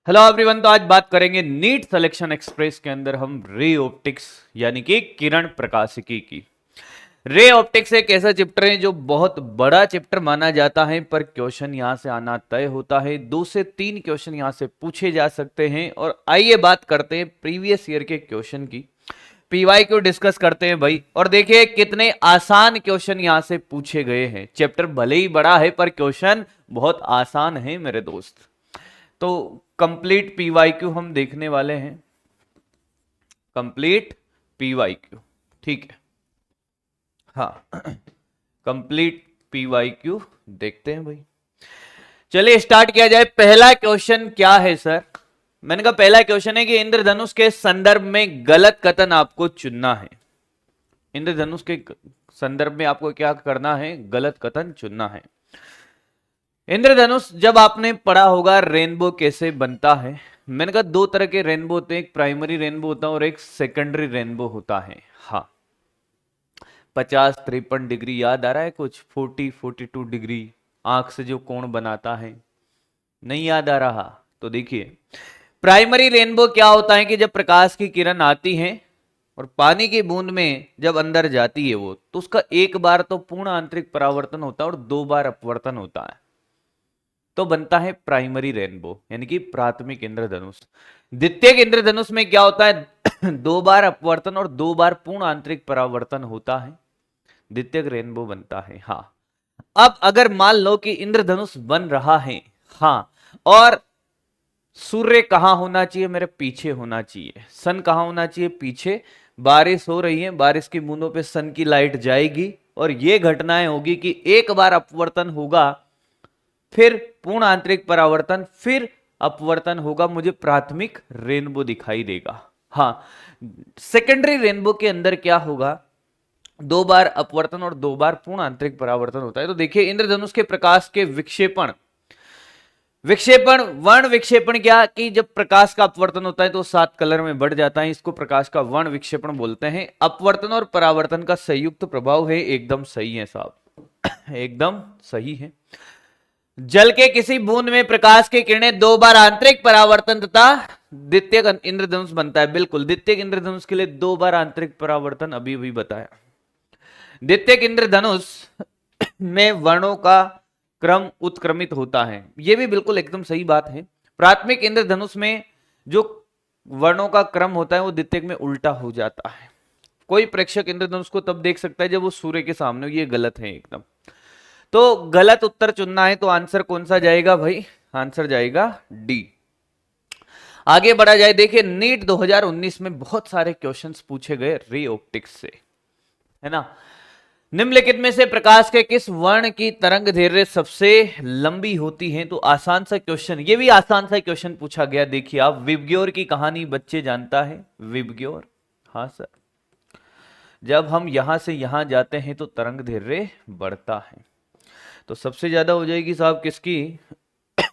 Hello everyone. तो आज बात करेंगे नीट सिलेक्शन एक्सप्रेस के अंदर हम रे ऑप्टिक्स यानी कि किरण प्रकाशिकी की। रे ऑप्टिक्स एक ऐसा चैप्टर है जो बहुत बड़ा चैप्टर माना जाता है, पर क्वेश्चन यहां से आना तय होता है। 2 से 3 क्वेश्चन यहां से पूछे जा सकते हैं। और आइए बात करते हैं प्रीवियस ईयर के क्वेश्चन की। पीवाई क्यू डिस्कस करते हैं भाई, और देखिए कितने आसान क्वेश्चन यहां से पूछे गए हैं। चैप्टर भले ही बड़ा है पर क्वेश्चन बहुत आसान है मेरे दोस्त। तो कंप्लीट पीवाईक्यू हम देखने वाले हैं। कंप्लीट पीवाईक्यू, ठीक है। हाँ, कंप्लीट पीवाईक्यू देखते हैं भाई। चलिए स्टार्ट किया जाए। पहला क्वेश्चन क्या है सर? मैंने कहा पहला क्वेश्चन है कि इंद्रधनुष के संदर्भ में गलत कथन आपको चुनना है। इंद्रधनुष के संदर्भ में आपको क्या करना है? गलत कथन चुनना है। इंद्रधनुष जब आपने पढ़ा होगा रेनबो कैसे बनता है। मैंने कहा 2 तरह के रेनबो होते हैं, एक प्राइमरी रेनबो होता है और एक सेकेंडरी रेनबो होता है। हाँ, 50-53 डिग्री याद आ रहा है कुछ? 40-42 डिग्री आंख से जो कोण बनाता है, नहीं याद आ रहा? तो देखिए प्राइमरी रेनबो क्या होता है कि जब प्रकाश की किरण आती है और पानी की बूंद में जब अंदर जाती है वो, तो उसका एक बार तो पूर्ण आंतरिक परावर्तन होता है और 2 बार अपवर्तन होता है, तो बनता है प्राइमरी रेनबो यानी कि प्राथमिक इंद्रधनुष। द्वितीयक इंद्रधनुष में क्या होता है? 2 बार अपवर्तन और 2 बार पूर्ण आंतरिक परावर्तन होता है, द्वितीयक रेनबो बनता है। हाँ, अब अगर मान लो कि इंद्रधनुष बन रहा है, हाँ, और सूर्य कहां होना चाहिए? मेरे पीछे होना चाहिए। सन कहां होना चाहिए? पीछे। बारिश हो रही है, बारिश की बूंदों पे सन की लाइट जाएगी और ये घटनाएं होगी कि एक बार अपवर्तन होगा, फिर पूर्ण आंतरिक परावर्तन, फिर अपवर्तन होगा, मुझे प्राथमिक रेनबो दिखाई देगा। हाँ, सेकेंडरी रेनबो के अंदर क्या होगा? 2 बार अपवर्तन और 2 बार पूर्ण आंतरिक परावर्तन होता है। तो देखिए इंद्रधनुष के प्रकाश के विक्षेपण, वर्ण विक्षेपण क्या कि जब प्रकाश का अपवर्तन होता है तो 7 कलर में बढ़ जाता है, इसको प्रकाश का वर्ण विक्षेपण बोलते हैं। अपवर्तन और परावर्तन का संयुक्त प्रभाव है। एकदम सही है साहब, एकदम सही है। जल के किसी बूंद में प्रकाश की किरणें 2 बार आंतरिक परावर्तन तथा द्वितीयक इंद्रधनुष बनता है। बिल्कुल, द्वितीयक इंद्रधनुष के लिए 2 बार आंतरिक परावर्तन अभी भी बताया। द्वितीयक इंद्रधनुष में वर्णों का क्रम उत्क्रमित होता है, यह भी बिल्कुल एकदम सही बात है। प्राथमिक इंद्रधनुष में जो वर्णों का क्रम होता है वो द्वितीयक में उल्टा हो जाता है। कोई प्रेक्षक इंद्रधनुष को तब देख सकता है जब वो सूर्य के सामने हो। ये गलत है एकदम। तो गलत उत्तर चुनना है, तो आंसर कौन सा जाएगा भाई? आंसर जाएगा डी। आगे बढ़ा जाए। देखिए नीट 2019 में बहुत सारे क्वेश्चंस पूछे गए रे ऑप्टिक्स से, है ना। निम्नलिखित में से प्रकाश के किस वर्ण की तरंग दैर्घ्य सबसे लंबी होती है? तो आसान सा क्वेश्चन, ये भी आसान सा क्वेश्चन पूछा गया। देखिए आप, विबग्योर की कहानी बच्चे जानता है? विबग्योर, हाँ सर। जब हम यहां से यहां जाते हैं तो तरंग दैर्घ्य बढ़ता है। तो सबसे ज्यादा हो जाएगी साहब किसकी?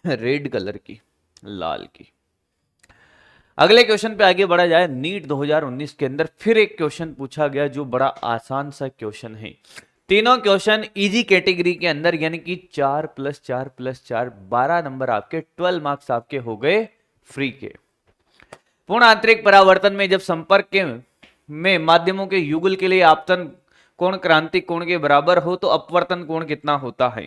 रेड कलर की, लाल की। अगले क्वेश्चन पे आगे बढ़ा जाए। नीट 2019 के अंदर फिर एक क्वेश्चन पूछा गया जो बड़ा आसान सा क्वेश्चन है। तीनों क्वेश्चन इजी कैटेगरी के अंदर, यानी कि 4+4+4 12 नंबर आपके, 12 मार्क्स आपके हो गए फ्री के। पूर्ण आंतरिक परावर्तन में जब संपर्क के में माध्यमों के युगल के लिए आपतन कोण क्रांतिक कोण के बराबर हो तो अपवर्तन कोण कितना होता है?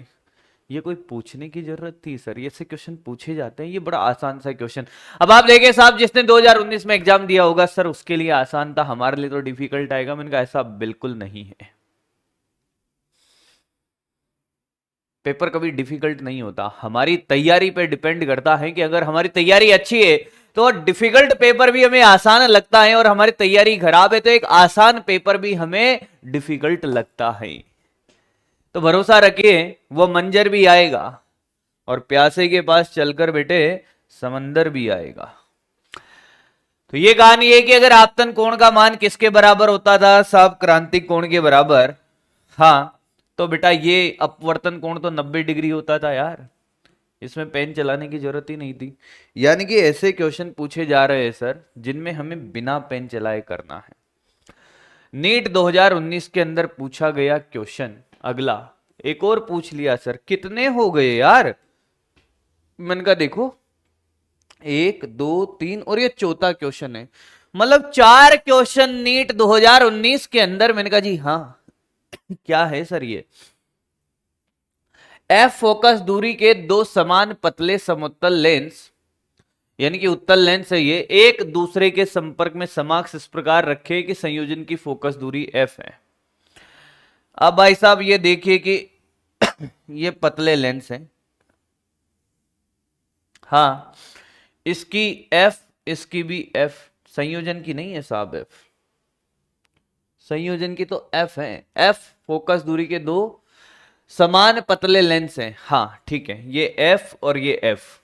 ये कोई पूछने की जरूरत थी सर? ये से क्वेश्चन पूछे जाते हैं, ये बड़ा आसान सा क्वेश्चन। अब आप देखिए साहब, जिसने 2019 में एग्जाम दिया होगा सर उसके लिए आसान था, हमारे लिए तो डिफिकल्ट आएगा। मैंने कहा ऐसा बिल्कुल नहीं है, पेपर कभी डिफिकल्ट नहीं होता। हमारी तैयारी पे डिपेंड करता है कि अगर हमारी तैयारी अच्छी है तो डिफिकल्ट पेपर भी हमें आसान लगता है, और हमारी तैयारी खराब है तो एक आसान पेपर भी हमें डिफिकल्ट लगता है। तो भरोसा रखिए वो मंजर भी आएगा और प्यासे के पास चलकर बेटे समंदर भी आएगा। तो ये कहानी है कि अगर आपतन कोण का मान किसके बराबर होता था साहब? क्रांतिक कोण के बराबर। हाँ, तो बेटा ये अपवर्तन कोण तो 90 डिग्री होता था यार, इसमें पेन चलाने की जरूरत ही नहीं थी। यानी कि ऐसे क्वेश्चन पूछे जा रहे हैं सर जिनमें हमें बिना पेन चलाए करना है। नीट 2019 के अंदर पूछा गया क्वेश्चन अगला, एक और पूछ लिया सर। कितने हो गए यार? मैंने कहा देखो 1 2 3 और ये चौथा क्वेश्चन है। मतलब 4 क्वेश्चन नीट 2019 के अंदर। मैंने कहा जी हाँ क्या है सर ये? एफ फोकस दूरी के दो समान पतले समोत्तल लेंस यानी कि उत्तल लेंस है ये, एक दूसरे के संपर्क में समाक्ष इस प्रकार रखे कि संयोजन की फोकस दूरी एफ है। अब भाई साहब ये देखिए कि ये पतले लेंस हैं, हाँ इसकी एफ इसकी भी एफ, संयोजन की नहीं है साहब एफ, संयोजन की तो एफ है। एफ फोकस दूरी के दो समान पतले लेंस हैं, हाँ ठीक है, ये एफ और ये एफ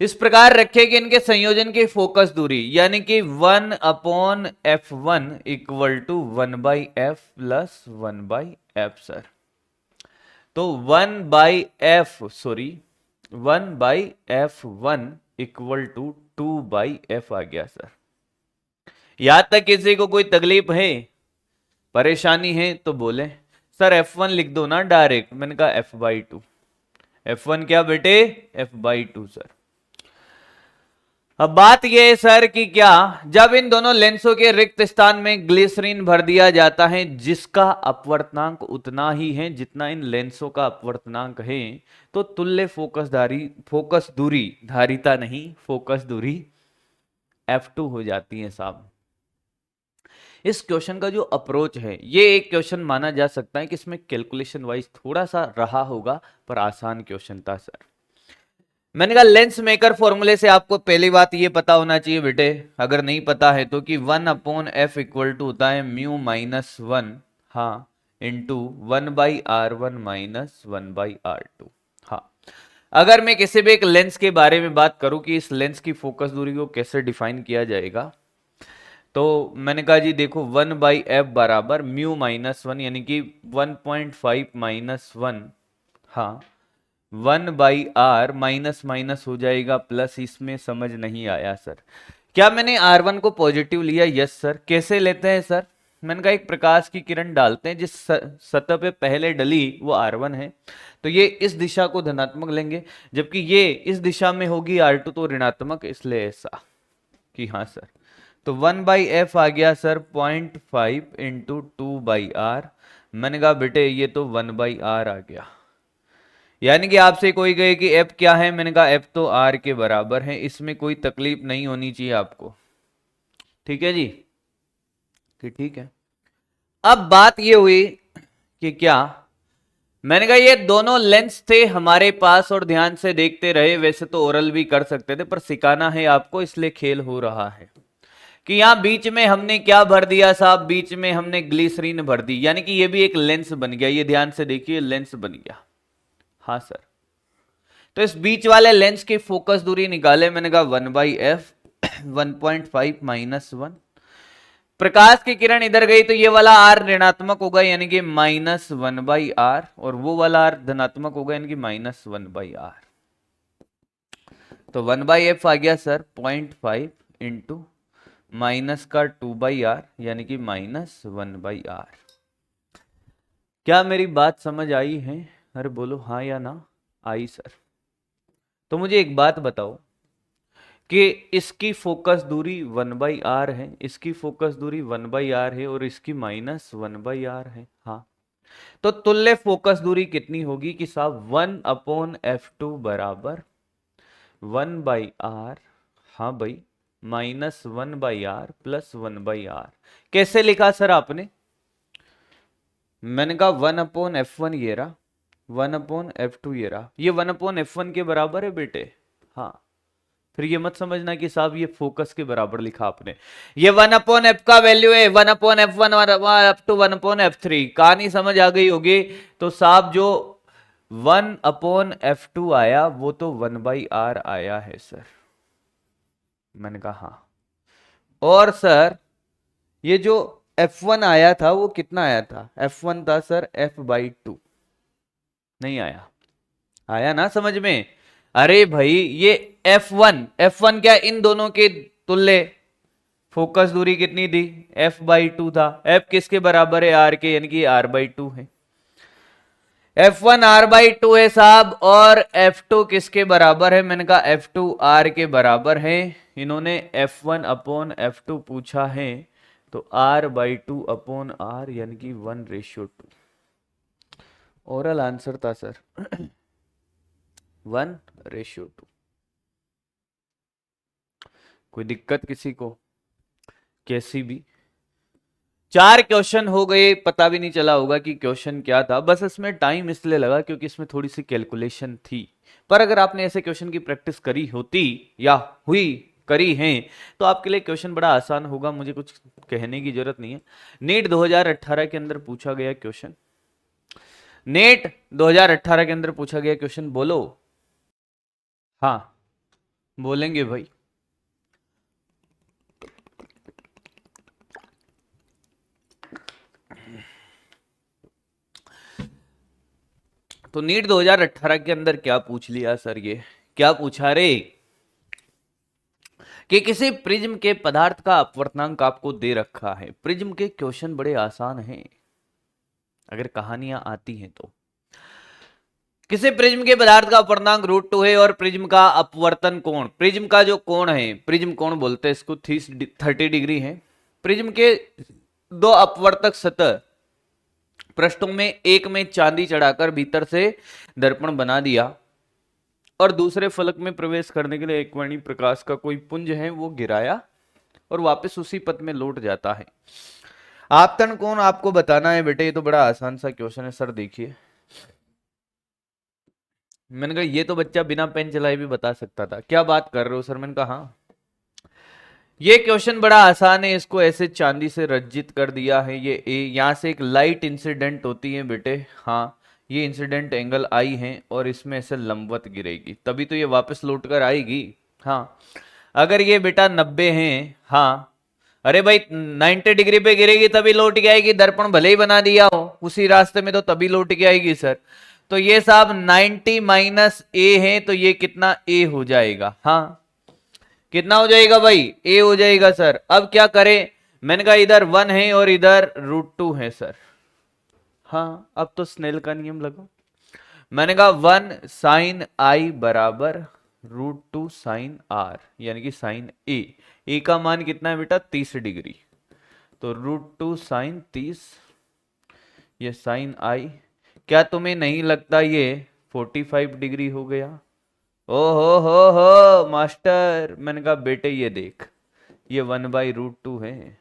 इस प्रकार रखे कि इनके संयोजन की फोकस दूरी यानी कि 1/f1 equal to 1/f plus 1/f sir. तो 1/f1 इक्वल टू 2/f आ गया सर। यहां तक किसी को कोई तकलीफ है, परेशानी है तो बोले। सर f1 लिख दो ना डायरेक्ट। मैंने कहा f/2। f1 क्या बेटे? f/2 sir. अब बात यह है सर कि क्या जब इन दोनों लेंसों के रिक्त स्थान में ग्लिसरीन भर दिया जाता है जिसका अपवर्तनांक उतना ही है जितना इन लेंसों का अपवर्तनांक है, तो तुल्य फोकस दूरी धारिता नहीं फोकस दूरी f2 हो जाती है साहब। इस क्वेश्चन का जो अप्रोच है ये एक क्वेश्चन माना जा सकता है कि इसमें कैलकुलेशन वाइज थोड़ा सा रहा होगा पर आसान क्वेश्चन था सर। मैंने कहा लेंस मेकर फॉर्मूले से आपको पहली बात ये पता होना चाहिए बेटे, अगर नहीं पता है तो, कि 1/f इक्वल टू होता है म्यू माइनस 1 हाँ इंटू 1/r1 माइनस 1/r2। हाँ अगर मैं किसी भी एक लेंस के बारे में बात करूं कि इस लेंस की फोकस दूरी को कैसे डिफाइन किया जाएगा, तो मैंने कहा जी देखो 1/f बराबर म्यू माइनस 1 यानी कि 1.5 माइनस 1 हाँ 1/r माइनस माइनस हो जाएगा प्लस। इसमें समझ नहीं आया सर। क्या मैंने r1 को पॉजिटिव लिया? Yes sir. कैसे लेते हैं सर? मैंने कहा एक प्रकाश की किरण डालते हैं जिस सतह पे पहले डली वो r1 है, तो ये इस दिशा को धनात्मक लेंगे, जबकि ये इस दिशा में होगी r2 तो ऋणात्मक, इसलिए ऐसा कि हाँ सर। तो 1/f आ गया सर 0.5 इंटू 2/r। मैंने कहा बेटे ये तो 1/r आ गया। यानी कि आपसे कोई कहे कि f क्या है, मैंने कहा f तो r के बराबर है। इसमें कोई तकलीफ नहीं होनी चाहिए आपको, ठीक है जी कि ठीक है। अब बात ये हुई कि क्या मैंने कहा ये दोनों लेंस थे हमारे पास और ध्यान से देखते रहे, वैसे तो ओरल भी कर सकते थे पर सिखाना है आपको इसलिए खेल हो रहा है कि यहां बीच में हमने क्या भर दिया साहब, बीच में हमने ग्लिसरीन भर दी, यानी कि ये भी एक लेंस बन गया। ये ध्यान से देखिए लेंस बन गया, हाँ सर। तो इस बीच वाले लेंस की फोकस दूरी निकाले, मैंने कहा 1/f 1.5 माइनस 1। प्रकाश की किरण इधर गई तो ये वाला r ऋणात्मक होगा यानी कि -1/r, और वो वाला r धनात्मक होगा यानी कि -1/r। तो 1/f आ गया सर 0.5 इंटू माइनस का 2/r यानी कि -1/r। क्या मेरी बात समझ आई है? अरे बोलो हाँ या ना। आई सर। तो मुझे एक बात बताओ कि इसकी फोकस दूरी 1/r है, इसकी फोकस दूरी 1/r है और इसकी -1/r है, हाँ। तो तुल्य फोकस दूरी कितनी होगी कि साहब 1/f2 बराबर 1/r, हाँ भाई -1/r प्लस 1/r। कैसे लिखा सर आपने? मैंने कहा 1/f1 ये रहा, 1/f2 ये रहा, ये 1/f1 के बराबर है बेटे, हाँ। फिर ये मत समझना कि साहब ये फोकस के बराबर लिखा आपने। ये 1/f का वैल्यू है 1/f1 अप टू 1/f3। कहानी समझ आ गई होगी। तो साहब जो 1/f2 आया वो तो 1/r आया है सर। मैंने कहा हाँ। और सर ये जो f1 आया था वो कितना आया था? f1 था सर f/2। नहीं आया? आया ना समझ में? अरे भाई ये f1 क्या इन दोनों के तुल्य फोकस दूरी कितनी थी? f/2 था। f किसके बराबर है? r के, यानी कि r/2 है। F1 R/2 है साहब, और F2 किसके बराबर है? मैंने कहा F2 R के बराबर है। इन्होंने F1 अपॉन F2 पूछा है, तो R/2 अपॉन R यानी कि 1:2। ओरल आंसर था सर 1:2। कोई दिक्कत किसी को? कैसी भी 4 क्वेश्चन हो गए, पता भी नहीं चला होगा कि क्वेश्चन क्या था, बस इसमें टाइम इसलिए लगा क्योंकि इसमें थोड़ी सी कैलकुलेशन थी। पर अगर आपने ऐसे क्वेश्चन की प्रैक्टिस करी होती या हुई करी है तो आपके लिए क्वेश्चन बड़ा आसान होगा, मुझे कुछ कहने की जरूरत नहीं है। नीट 2018 के अंदर पूछा गया क्वेश्चन, नीट 2018 के अंदर पूछा गया क्वेश्चन, बोलो। हाँ बोलेंगे भाई। तो नीट 2018 के अंदर क्या पूछ लिया सर? ये क्या पूछा रे कि किसी प्रिज्म के पदार्थ का अपवर्तनांक आपको दे रखा है। प्रिज्म के क्वेश्चन बड़े आसान हैं अगर कहानियां आती हैं तो। किसी प्रिज्म के पदार्थ का अपवर्तनांक √2 है और प्रिज्म का अपवर्तन कोण, प्रिज्म का जो कोण है, प्रिज्म कोण बोलते हैं इसको, 30 डिग्री है। प्रिज्म के दो अपवर्तक सतह पृष्ठों में, एक में चांदी चढ़ाकर भीतर से दर्पण बना दिया और दूसरे फलक में प्रवेश करने के लिए एकवर्णी प्रकाश का कोई पुंज है वो गिराया और वापस उसी पथ में लौट जाता है। आपतन कोण आपको बताना है बेटे, ये तो बड़ा आसान सा क्वेश्चन है सर। देखिए मैंने कहा ये तो बच्चा बिना पेन चलाए भी बता सकता था, क्या बात कर रहे हो सर? मैंने कहा हाँ ये क्वेश्चन बड़ा आसान है, इसको ऐसे चांदी से रज्जित कर दिया है। ये यहां से एक लाइट इंसिडेंट होती है बेटे, हाँ ये इंसिडेंट एंगल आई है और इसमें ऐसे लंबवत गिरेगी तभी तो ये वापस लौट कर आएगी। हाँ अगर ये बेटा 90 है, हाँ अरे भाई 90 डिग्री पे गिरेगी तभी लौट के आएगी, दर्पण भले ही बना दिया हो उसी रास्ते में तो तभी लौट के आएगी सर। तो ये साहब 90 माइनस ए है तो ये कितना ए हो जाएगा? हाँ कितना हो जाएगा भाई? ए हो जाएगा सर। अब क्या करें? मैंने कहा इधर 1 है और इधर √2 है सर। हाँ अब तो स्नेल का नियम लगा। मैंने कहा 1 साइन आई बराबर √2 साइन आर यानी कि साइन ए। ए का मान कितना है बेटा? 30 डिग्री। तो √2 साइन 30, ये साइन आई। क्या तुम्हें नहीं लगता ये 45 डिग्री हो गया? ओ हो मास्टर। मैंने कहा बेटे ये देख, ये 1/√2 है,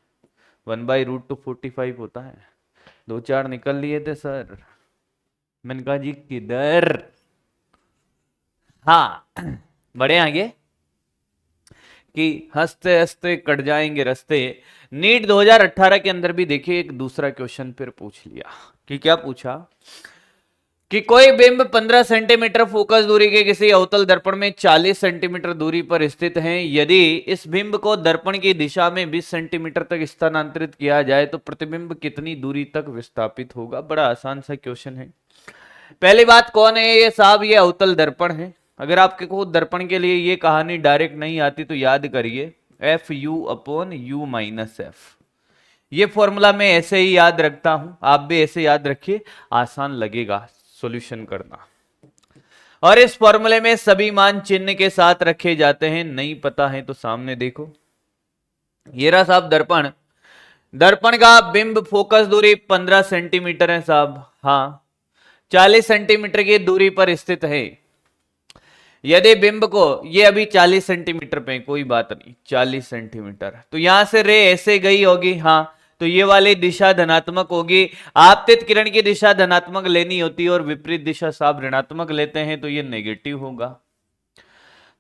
1/√2 45 होता है। 2 4 निकल लिए थे सर। मैंने कहा जी किधर? हाँ बढ़े आगे कि हंसते हंसते कट जाएंगे रास्ते। नीट 2018 के अंदर भी देखिए एक दूसरा क्वेश्चन फिर पूछ लिया कि क्या पूछा कि कोई बिंब 15 सेंटीमीटर फोकस दूरी के किसी अवतल दर्पण में 40 सेंटीमीटर दूरी पर स्थित है। यदि इस बिंब को दर्पण की दिशा में 20 सेंटीमीटर तक स्थानांतरित किया जाए तो प्रतिबिंब कितनी दूरी तक विस्थापित होगा? बड़ा आसान सा क्वेश्चन है। पहली बात कौन है ये साहब? ये अवतल दर्पण है। अगर आपके को दर्पण के लिए ये कहानी डायरेक्ट नहीं आती तो याद करिए FU upon U minus F। ये फॉर्मूला मैं ऐसे ही याद रखता हूं, आप भी ऐसे याद रखिए, आसान लगेगा सॉल्यूशन करना। और इस फॉर्मूले में सभी मान चिन्ह के साथ रखे जाते हैं, नहीं पता है तो सामने देखो। ये रहा साहब दर्पण, दर्पण का बिंब फोकस दूरी 15 सेंटीमीटर है साहब, हाँ 40 सेंटीमीटर की दूरी पर स्थित है। यदि बिंब को, ये अभी 40 सेंटीमीटर पे, कोई बात नहीं 40 सेंटीमीटर, तो यहां से रे ऐसे गई होगी, हाँ तो ये वाली दिशा धनात्मक होगी। आपतित किरण की दिशा धनात्मक लेनी होती है और विपरीत दिशा साहब ऋणात्मक लेते हैं तो ये नेगेटिव होगा।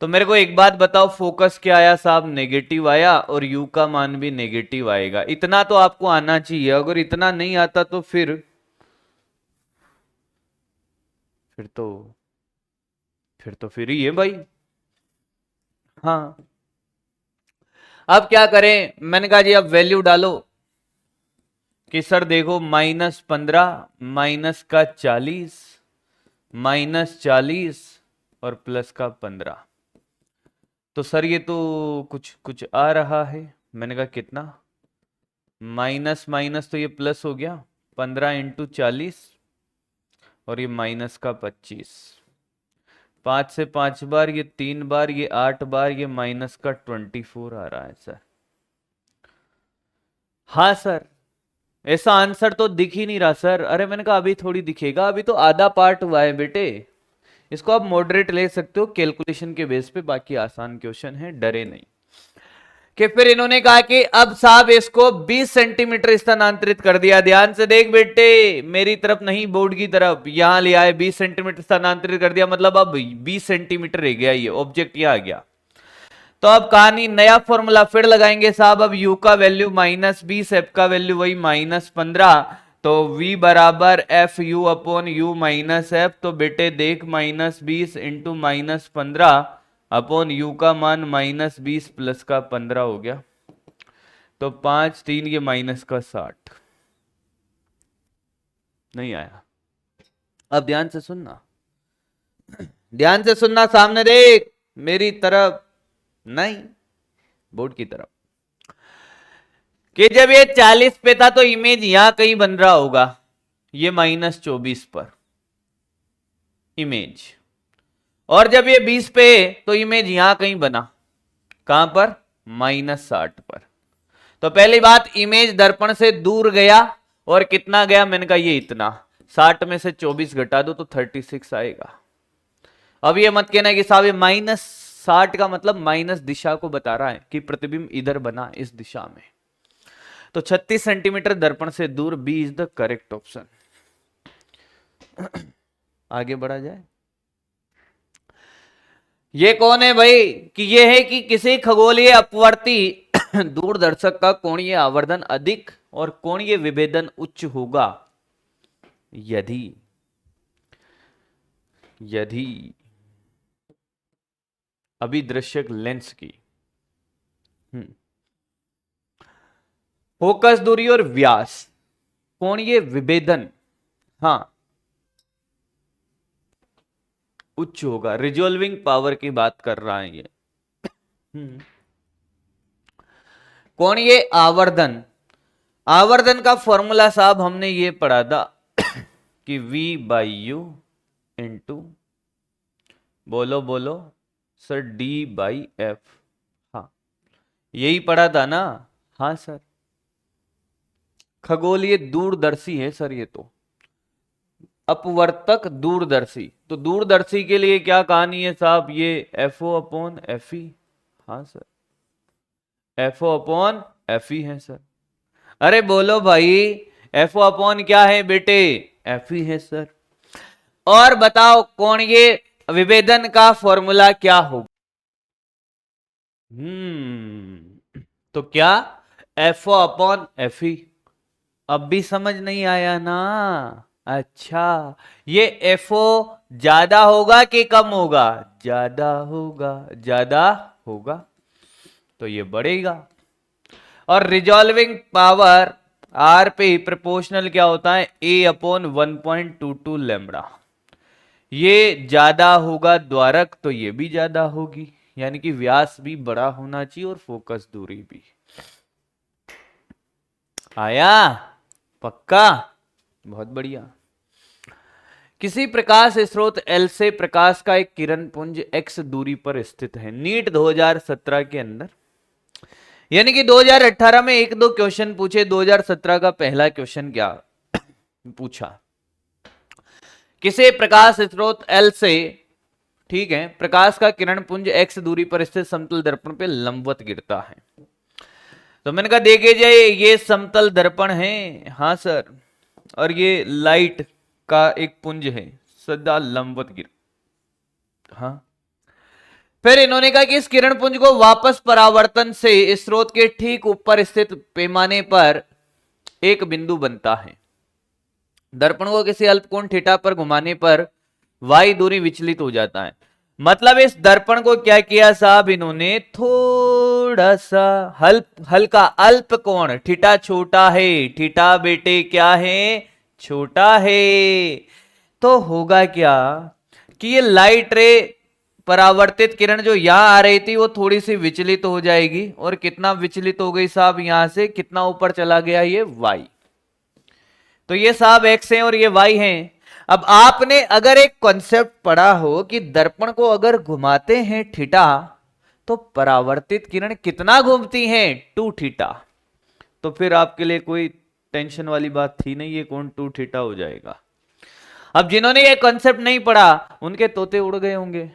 तो मेरे को एक बात बताओ, फोकस क्या आया साहब? नेगेटिव आया और यू का मान भी नेगेटिव आएगा। इतना तो आपको आना चाहिए, अगर इतना नहीं आता तो फिर तो फिर ही है भाई। हाँ अब क्या करें? मैंने कहा जी अब वैल्यू डालो कि सर देखो -15 माइनस का 40 -40 और प्लस का 15, तो सर ये तो कुछ कुछ आ रहा है। मैंने कहा कितना? माइनस माइनस तो ये प्लस हो गया, 15 × 40 और ये माइनस का 25, 5 से 5 बार, ये 3 बार, ये 8 बार, ये माइनस का 24 आ रहा है सर। हाँ सर, ऐसा आंसर तो दिख ही नहीं रहा सर। अरे मैंने कहा अभी थोड़ी दिखेगा, अभी तो आधा पार्ट हुआ है बेटे। इसको आप मॉडरेट ले सकते हो कैलकुलेशन के बेस पे, बाकी आसान क्वेश्चन है, डरे नहीं। कि फिर इन्होंने कहा कि अब साहब इसको 20 सेंटीमीटर स्थानांतरित कर दिया। ध्यान से देख बेटे, मेरी तरफ नहीं बोर्ड की तरफ, यहां ले आए, 20 सेंटीमीटर स्थानांतरित कर दिया, मतलब अब 20 सेंटीमीटर रह गया, ये ऑब्जेक्ट यहां आ गया। तो अब कहानी नया फॉर्मूला फिर लगाएंगे साहब। अब u का वैल्यू -20, f का वैल्यू वही -15, तो v बराबर F you upon you minus F. तो बेटे देख, -20 इंटू -15 अपॉन यू का मान -20 प्लस का 15 हो गया। तो 5 3 ये -60 नहीं आया। अब ध्यान से सुनना, ध्यान से सुनना, सामने देख, मेरी तरफ नहीं, बोर्ड की तरफ। कि जब ये 40 पे था तो इमेज यहां कहीं बन रहा होगा, ये -24 पर इमेज, और जब ये 20 पे तो इमेज यहां कहीं बना, कहां पर, -60 पर। तो पहली बात, इमेज दर्पण से दूर गया, और कितना गया, मैंने कहा ये इतना, 60 में से 24 घटा दो तो 36 आएगा। अब ये मत कहना कि साहब ये -60 का मतलब माइनस दिशा को बता रहा है कि प्रतिबिंब इधर बना इस दिशा में। तो 36 सेंटीमीटर दर्पण से दूर, B is the correct option. आगे बढ़ा जाए। ये कौन है भाई, कि ये है कि किसी खगोलीय अपवर्ती दूरदर्शक का कोणीय आवर्धन अधिक और कोणीय विभेदन उच्च होगा यदि अभिदृश्यक लेंस की फोकस दूरी और व्यास, कोणीय विभेदन, हाँ, उच्च होगा। रिजॉल्विंग पावर की बात कर रहा है ये। कोणीय आवर्धन, आवर्धन का फॉर्मूला साहब हमने ये पढ़ा था कि V/U इंटू, बोलो बोलो सर, D/F। हाँ, यही पढ़ा था ना। हाँ सर, खगोलीय दूरदर्शी है सर ये तो, अपवर्तक दूरदर्शी। तो दूरदर्शी के लिए क्या कहानी है साहब, ये FO अपॉन FE। हाँ सर, FO अपॉन FE है सर। अरे बोलो भाई, FO अपॉन क्या है बेटे, FE है सर। और बताओ कोणीय विभेदन का फॉर्मूला क्या होगा। तो क्या, FO अपॉन FE। अब भी समझ नहीं आया ना। अच्छा, ये FO ज्यादा होगा कि कम होगा, ज्यादा होगा, ज्यादा होगा, तो ये बढ़ेगा। और रिजॉल्विंग पावर R पे ही प्रोपोर्शनल क्या होता है, A अपॉन 1.22 लैम्बडा। ये ज्यादा होगा द्वारक, तो ये भी ज्यादा होगी, यानी कि व्यास भी बड़ा होना चाहिए और फोकस दूरी भी। आया पक्का, बहुत बढ़िया। किसी प्रकाश स्रोत L से प्रकाश का एक किरण पुंज x दूरी पर स्थित है। नीट 2017 के अंदर, यानी कि 2018 में एक दो क्वेश्चन पूछे, 2017 का पहला क्वेश्चन क्या पूछा, किसी प्रकाश स्रोत L से, ठीक है, प्रकाश का किरण पुंज x दूरी पर स्थित समतल दर्पण पे लंबवत गिरता है। तो मैंने कहा देखे जाए, ये समतल दर्पण है, हाँ सर, और ये लाइट का एक पुंज है, सदा लंबवत गिर, हाँ। फिर इन्होंने कहा कि इस किरण पुंज को वापस परावर्तन से स्रोत के ठीक ऊपर स्थित पैमाने पर एक बिंदु बनता है। दर्पण को किसी अल्पकोण थीटा पर घुमाने पर y दूरी विचलित हो जाता है। मतलब इस दर्पण को क्या किया साहब, इन्होंने थोड़ा सा हल्का अल्प कोण, थीटा छोटा है, थीटा बेटे क्या है, छोटा है। तो होगा क्या कि ये लाइट रे, परावर्तित किरण जो यहां आ रही थी वो थोड़ी सी विचलित हो जाएगी, और कितना विचलित हो गई साहब, यहां से कितना ऊपर चला गया, ये y। तो ये साहब x है और ये y है। अब आपने अगर एक कॉन्सेप्ट पढ़ा हो कि दर्पण को अगर घुमाते हैं थीटा तो परावर्तित किरण कितना घूमती हैं, 2 थीटा, तो फिर आपके लिए कोई टेंशन वाली बात थी नहीं, ये कौन 2 थीटा हो जाएगा। अब जिन्होंने ये कॉन्सेप्ट नहीं पढ़ा उनके तोते उड़ गए होंगे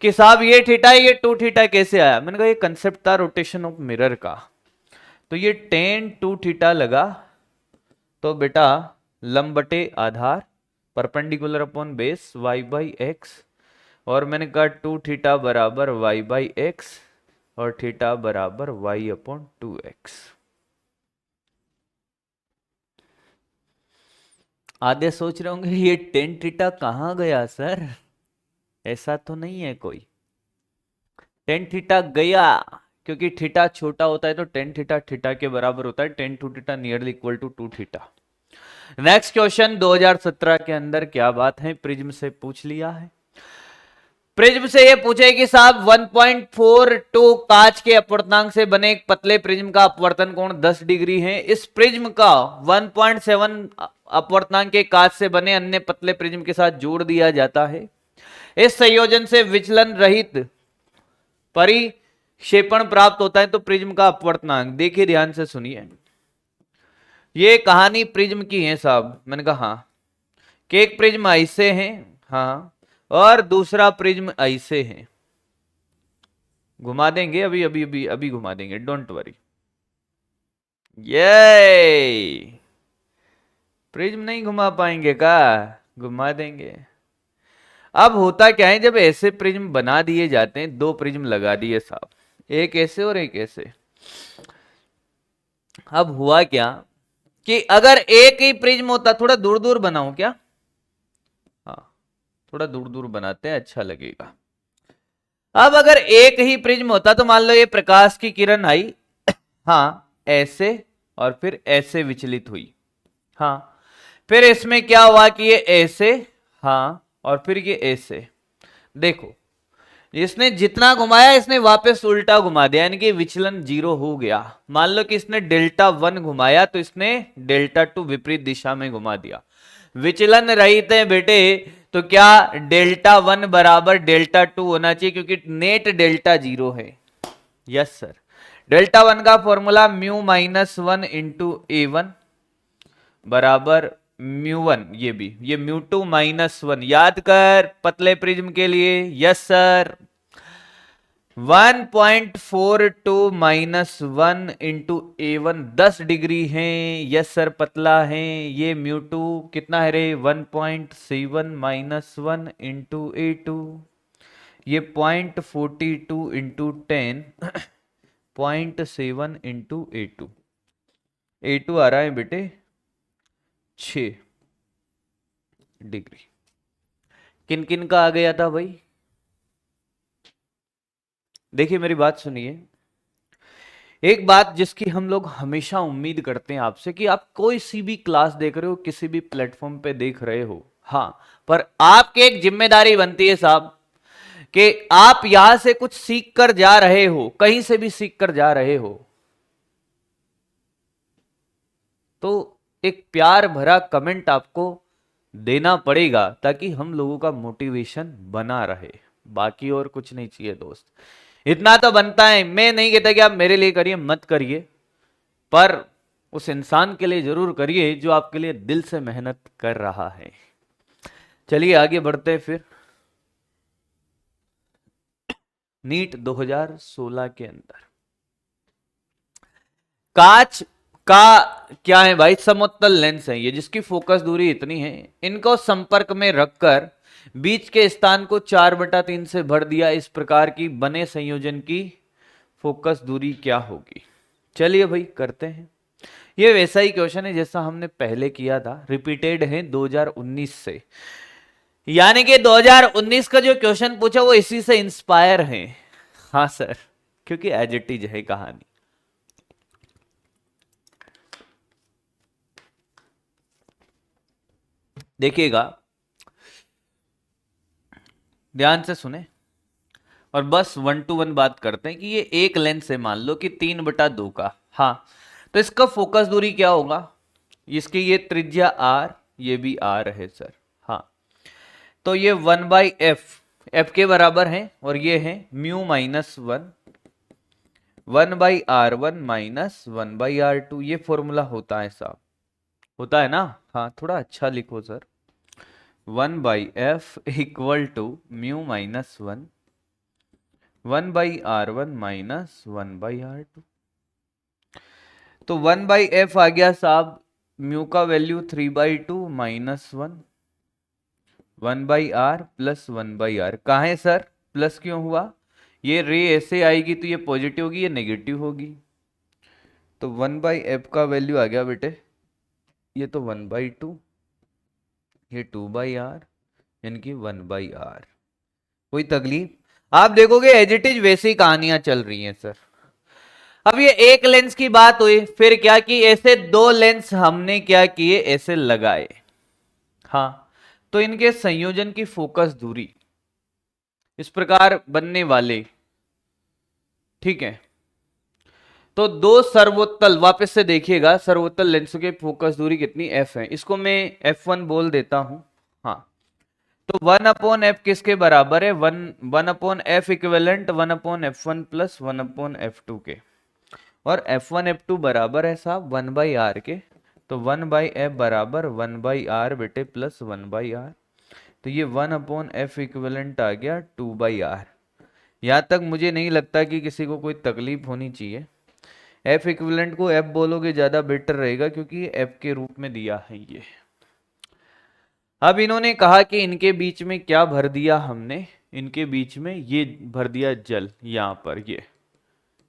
कि साहब ये थीटा ये 2 थीटा कैसे आया। मैंने कहा ये कंसेप्ट था रोटेशन ऑफ मिरर का, तो ये tan 2 थीटा लगा तो बेटा लंब बटे आधार perpendicular upon base y by x, और मैंने कहा 2 थीटा बराबर y बाई एक्स और थीटा बराबर y अपॉन 2x। आधे सोच रहे होंगे ये tan थीटा कहां गया सर, ऐसा तो नहीं है कोई। tan थीटा गया क्योंकि थीटा छोटा होता है तो tan थीटा थीटा के बराबर होता है, tan 2 theta nearly equal to 2 theta. Next question 2017 के अंदर क्या बात है, प्रिज्म से पूछ लिया है। प्रिज्म से ये पूछे कि साहब 1.42 कांच के अपवर्तनांक से बने एक पतले प्रिज्म का अपवर्तन कोण 10 डिग्री है। इस प्रिज्म का 1.7 अपवर्तनांक के कांच से बने अन्य पतले प्रिज्म के साथ जोड़ दिया जाता है। इस संयोजन से विचलन रहित परिक्षेपण प्राप्त होता है तो प्रिज्म का अपवर्तनांक, देखिए ध्यान से सुनिए, ये कहानी प्रिज्म की है साहब। मैंने कहा हाँ कि एक प्रिज्म ऐसे है, हाँ, और दूसरा प्रिज्म ऐसे है। घुमा देंगे अभी अभी अभी अभी घुमा देंगे, डोंट वरी। ये प्रिज्म नहीं घुमा पाएंगे का, घुमा देंगे। अब होता क्या है, जब ऐसे प्रिज्म बना दिए जाते हैं, 2 प्रिज्म लगा दिए साहब, एक ऐसे और एक ऐसे। अब हुआ क्या कि अगर एक ही प्रिज्म होता, थोड़ा दूर दूर बनाऊं क्या, हाँ थोड़ा दूर दूर बनाते हैं अच्छा लगेगा। अब अगर एक ही प्रिज्म होता तो मान लो ये प्रकाश की किरण आई, हाँ ऐसे, और फिर ऐसे विचलित हुई, हाँ, फिर इसमें क्या हुआ कि ये ऐसे, हाँ, और फिर ये ऐसे। देखो इसने जितना घुमाया इसने वापस उल्टा घुमा दिया, यानी कि विचलन 0 हो गया। मान लो कि इसने डेल्टा 1 घुमाया तो इसने डेल्टा 2 विपरीत दिशा में घुमा दिया। विचलन रहित है बेटे, तो क्या डेल्टा 1 बराबर डेल्टा 2 होना चाहिए क्योंकि नेट डेल्टा 0 है। यस सर, डेल्टा 1 का formula mu minus 1 into A1 बराबर म्यू1, ये भी ये म्यू2 माइनस 1, याद कर पतले प्रिज्म के लिए। Yes sir, 1.42 minus 1 into A1 10 degree है। यस सर पतला है। ये म्यू2 कितना है रे, 1.7 माइनस 1 इंटू A2, ये 0.42 इंटू 10 0.7 इंटू A2, A2 आ रहा है बेटे 6 डिग्री। किन किन का आ गया था भाई, देखिए मेरी बात सुनिए। एक बात जिसकी हम लोग हमेशा उम्मीद करते हैं आपसे कि आप कोई सी भी क्लास देख रहे हो, किसी भी प्लेटफॉर्म पे देख रहे हो, हाँ, पर आपकी एक जिम्मेदारी बनती है साहब कि आप यहां से कुछ सीख कर जा रहे हो, कहीं से भी सीख कर जा रहे हो, तो एक प्यार भरा कमेंट आपको देना पड़ेगा ताकि हम लोगों का मोटिवेशन बना रहे। बाकी और कुछ नहीं चाहिए दोस्त, इतना तो बनता है। मैं नहीं कहता कि आप मेरे लिए करिए, मत करिए, पर उस इंसान के लिए जरूर करिए जो आपके लिए दिल से मेहनत कर रहा है। चलिए आगे बढ़ते हैं फिर। नीट 2016 के अंदर कांच का क्या है भाई, समोत्तल लेंस है ये, जिसकी फोकस दूरी इतनी है, इनको संपर्क में रखकर बीच के स्थान को 4/3 से भर दिया। इस प्रकार की बने संयोजन की फोकस दूरी क्या होगी। चलिए भाई करते हैं। ये वैसा ही क्वेश्चन है जैसा हमने पहले किया था, रिपीटेड है 2019 से, यानी कि 2019 का जो क्वेश्चन पूछा वो इसी से इंस्पायर है। हाँ सर, क्योंकि एज इट इज है कहानी। देखिएगा ध्यान से सुने और बस 1 to 1 बात करते हैं कि ये एक लेंस है, मान लो कि 3/2 का, हाँ, तो इसका फोकस दूरी क्या होगा, इसकी ये त्रिज्या r, ये भी r है सर, हाँ, तो ये 1/f f के बराबर है और ये है mu minus 1/r1 minus 1/r2। ये फॉर्मूला होता है साहब, होता है ना। हाँ थोड़ा अच्छा लिखो sir. 1/f equal to mu minus 1/r1 minus 1/r2। तो 1/f आ गया साहब, म्यू का value 3/2 minus 1/r plus 1/r। कहाँ है सर, प्लस क्यों हुआ? ये रे ऐसे आएगी तो ये पॉजिटिव होगी, ये नेगेटिव होगी। तो 1/f का वैल्यू आ गया बेटे, ये तो 1/2, ये 2/r, यानी कि 1/r। कोई तकलीफ? आप देखोगे एज इट इज वैसी कहानियां चल रही हैं सर। अब ये एक लेंस की बात हुई, फिर क्या कि ऐसे दो लेंस हमने क्या किए, ऐसे लगाए। हाँ, तो इनके संयोजन की फोकस दूरी इस प्रकार बनने वाले, ठीक है। तो दो सर्वोत्तल, वापस से देखिएगा, सर्वोत्तल लेंसों की फोकस दूरी कितनी f है, इसको मैं f1 बोल देता हूं। हाँ, तो 1/f किसके बराबर है? 1/f equivalent 1/f1 plus 1/f2 के। और f1 f2 बराबर है साहब 1/r के। तो 1/f बराबर 1/r बेटे प्लस 1/r। तो ये 1/f इक्विवेलेंट आ गया 2/r। यहां तक मुझे नहीं लगता कि किसी को कोई तकलीफ होनी चाहिए। f इक्विवेलेंट को f बोलोगे ज्यादा बेटर रहेगा, क्योंकि ये f के रूप में दिया है ये। अब इन्होंने कहा कि इनके बीच में क्या भर दिया हमने, इनके बीच में ये भर दिया जल यहां पर।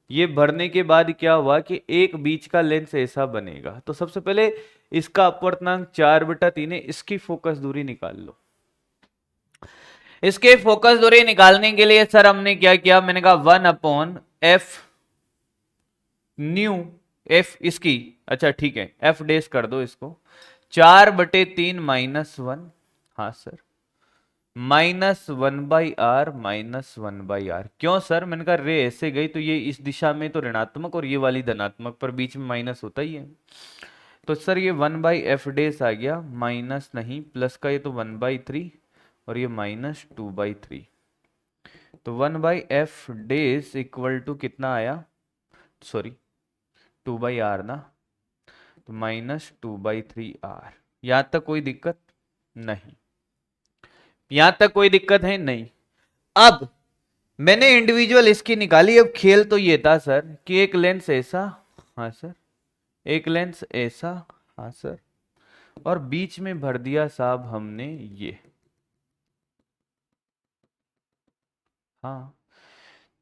ये भरने के बाद क्या हुआ कि एक बीच का लेंस ऐसा बनेगा। तो सबसे पहले इसका अपवर्तनांक 4/3 है, इसकी फोकस दूरी निकाल लो। इसके फोकस दूरी निकालने के लिए सर हमने क्या किया, मैंने कहा 1/f न्यू f इसकी, अच्छा ठीक है f डेस कर दो इसको, 4/3 माइनस 1, हाँ sir, minus 1/r minus 1/r। क्यों सर? मैंने कहा रे ऐसे गई तो ये इस दिशा में तो ऋणात्मक और ये वाली धनात्मक, पर बीच में माइनस होता ही है। तो सर ये 1/f डेस आ गया, माइनस नहीं प्लस का, ये तो 1/3 और ये माइनस 2/3। तो 1/f डेस इक्वल टू कितना आया, सॉरी 2/r ना, तो माइनस 2/3r। यहां तक कोई दिक्कत नहीं, यहां तक कोई दिक्कत है नहीं। अब मैंने इंडिविजुअल इसकी निकाली। अब खेल तो ये था सर कि एक लेंस ऐसा, हाँ सर, एक लेंस ऐसा, हाँ सर, और बीच में भर दिया साहब हमने ये, हाँ।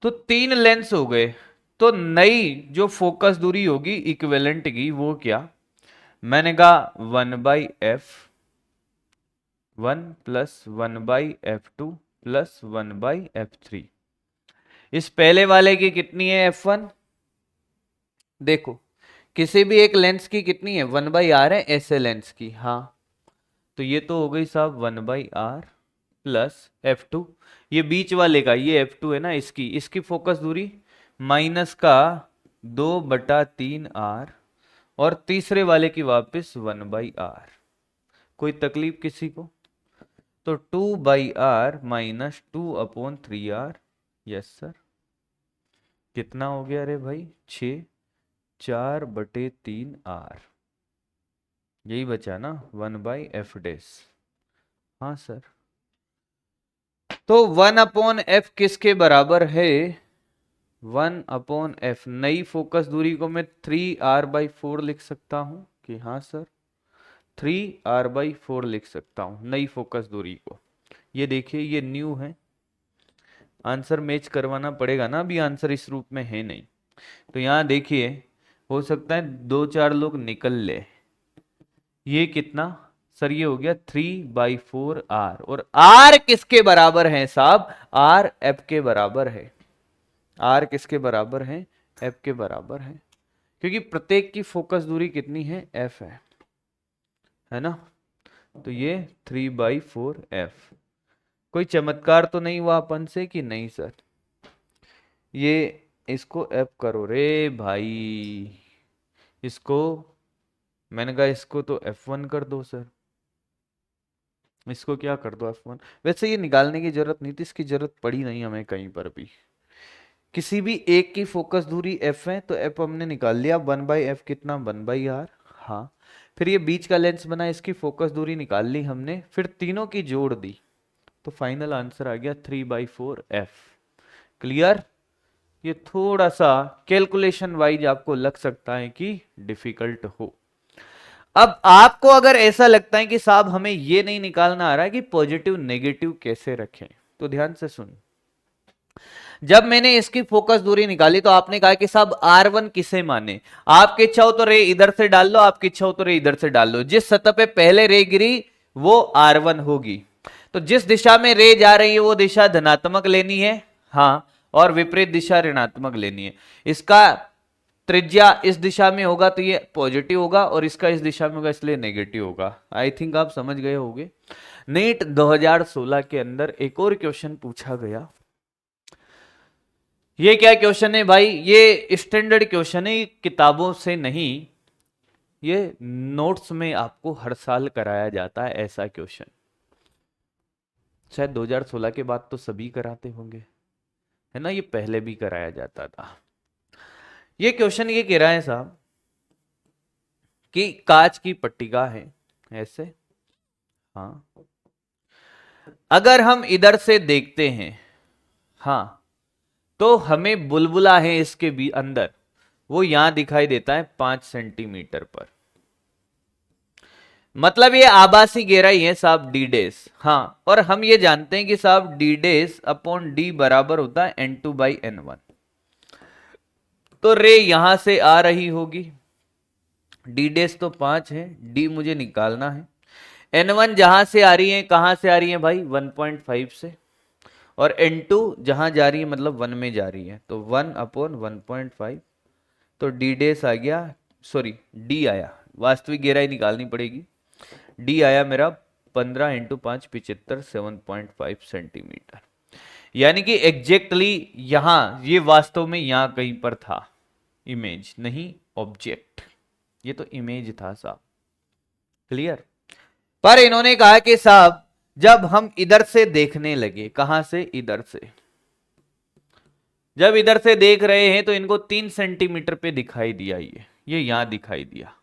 तो 3 लेंस हो गए। तो नई जो फोकस दूरी होगी इक्विवेलेंट की, वो क्या, मैंने कहा 1/f1 plus 1/f2 plus 1/f3। इस पहले वाले की कितनी है f1, देखो किसी भी एक लेंस की कितनी है 1/r है ऐसे लेंस की, हाँ। तो ये तो हो गई साहब 1/r प्लस f2, ये बीच वाले का, ये f2 है ना, इसकी इसकी फोकस दूरी माइनस का 2/3r, और तीसरे वाले की वापस 1/r। कोई तकलीफ किसी को? तो 2/r minus 2/3r, yes sir. कितना हो गया रे भाई, 6, 4/3r, यही बचा ना 1/f डेस, हाँ सर। तो 1/f किसके बराबर है, 1/f, नई फोकस दूरी को मैं 3r/4 लिख सकता हूं कि हाँ सर, 3r/4 लिख सकता हूं नई फोकस दूरी को। ये देखिए ये न्यू है, आंसर मैच करवाना पड़ेगा ना, अभी आंसर इस रूप में है नहीं। तो यहां देखिए हो सकता है 2-4 लोग निकल ले। ये कितना सर, ये हो गया 3/4r, और r किसके बराबर है साहब, r f के बराबर है। r किसके बराबर है, f के बराबर है, क्योंकि प्रत्येक की फोकस दूरी कितनी है, f है ना। तो ये 3/4f। कोई चमत्कार तो नहीं हुआ अपन से कि नहीं सर? ये इसको f करो रे भाई, इसको मैंने कहा इसको तो f1 कर दो सर, इसको क्या कर दो F1। वैसे ये निकालने की जरूरत नहीं थी, इसकी जरूरत पड़ी नहीं हमें कहीं पर भी। किसी भी एक की फोकस दूरी F है तो F हमने निकाल लिया, 1/f कितना, 1/r। हाँ, फिर ये बीच का लेंस बना, इसकी फोकस दूरी निकाल ली हमने, फिर तीनों की जोड़ दी, तो फाइनल आंसर आ गया 3/4f। क्लियर? ये थोड़ा सा कैलकुलेशन वाइज आपको लग सकता है कि डिफिकल्ट हो। अब आपको अगर ऐसा लगता है कि साहब हमें ये नहीं निकालना आ रहा है कि पॉजिटिव नेगेटिव कैसे रखें, तो ध्यान से सुन। जब मैंने इसकी फोकस दूरी निकाली तो आपने कहा कि साहब R1 किसे माने, आपकी इच्छा हो तो रे इधर से डाल लो, आपकी इच्छा हो तो रे इधर से डाल लो। जिस सतह पे पहले रे गिरी वो R1 होगी, तो जिस दिशा में रे जा रही है वो दिशा धनात्मक लेनी है, हाँ, और विपरीत दिशा ऋणात्मक लेनी है। इसका त्रिज्या इस दिशा में होगा तो ये पॉजिटिव होगा, और इसका इस दिशा में होगा इसलिए नेगेटिव होगा। आई थिंक आप समझ गए होंगे। नीट 2016 के अंदर एक और क्वेश्चन पूछा गया। ये क्या क्वेश्चन है भाई? ये स्टैंडर्ड क्वेश्चन है, किताबों से नहीं, ये नोट्स में आपको हर साल कराया जाता है ऐसा क्वेश्चन। शायद 2016 के बाद तो सभी कराते होंगे, है ना, ये पहले भी कराया जाता था। ये क्वेश्चन ये कह रहा है साहब कि कांच की पट्टिका है ऐसे, हाँ, अगर हम इधर से देखते हैं, हाँ, तो हमें बुलबुला है इसके भी अंदर, वो यहां दिखाई देता है 5 सेंटीमीटर पर। मतलब ये आभासी गहराई है साहब डी डेस, हाँ, और हम ये जानते हैं कि साहब डी डेस अपॉन डी बराबर होता है n2/n1। तो रे यहां से आ रही होगी, डी डेस तो 5 है, डी मुझे निकालना है, n1 जहां से आ रही है, कहां से आ रही है भाई, 1.5 से, और n2 जहां जा रही है मतलब 1 में जा रही है, तो 1/1.5, तो डी डेस आ गया, सॉरी डी आया, वास्तविक गहराई निकालनी पड़ेगी, डी आया मेरा 15 × 5 75 7.5 सेंटीमीटर। यानी कि एग्जैक्टली यहां, ये वास्तव में यहां कहीं पर था, इमेज नहीं ऑब्जेक्ट, ये तो इमेज था साहब। क्लियर? पर इन्होंने कहा कि साहब जब हम इधर से देखने लगे, कहां से, इधर से, जब इधर से देख रहे हैं तो इनको 3 सेंटीमीटर पे दिखाई दिया, ये यहां दिखाई दिया,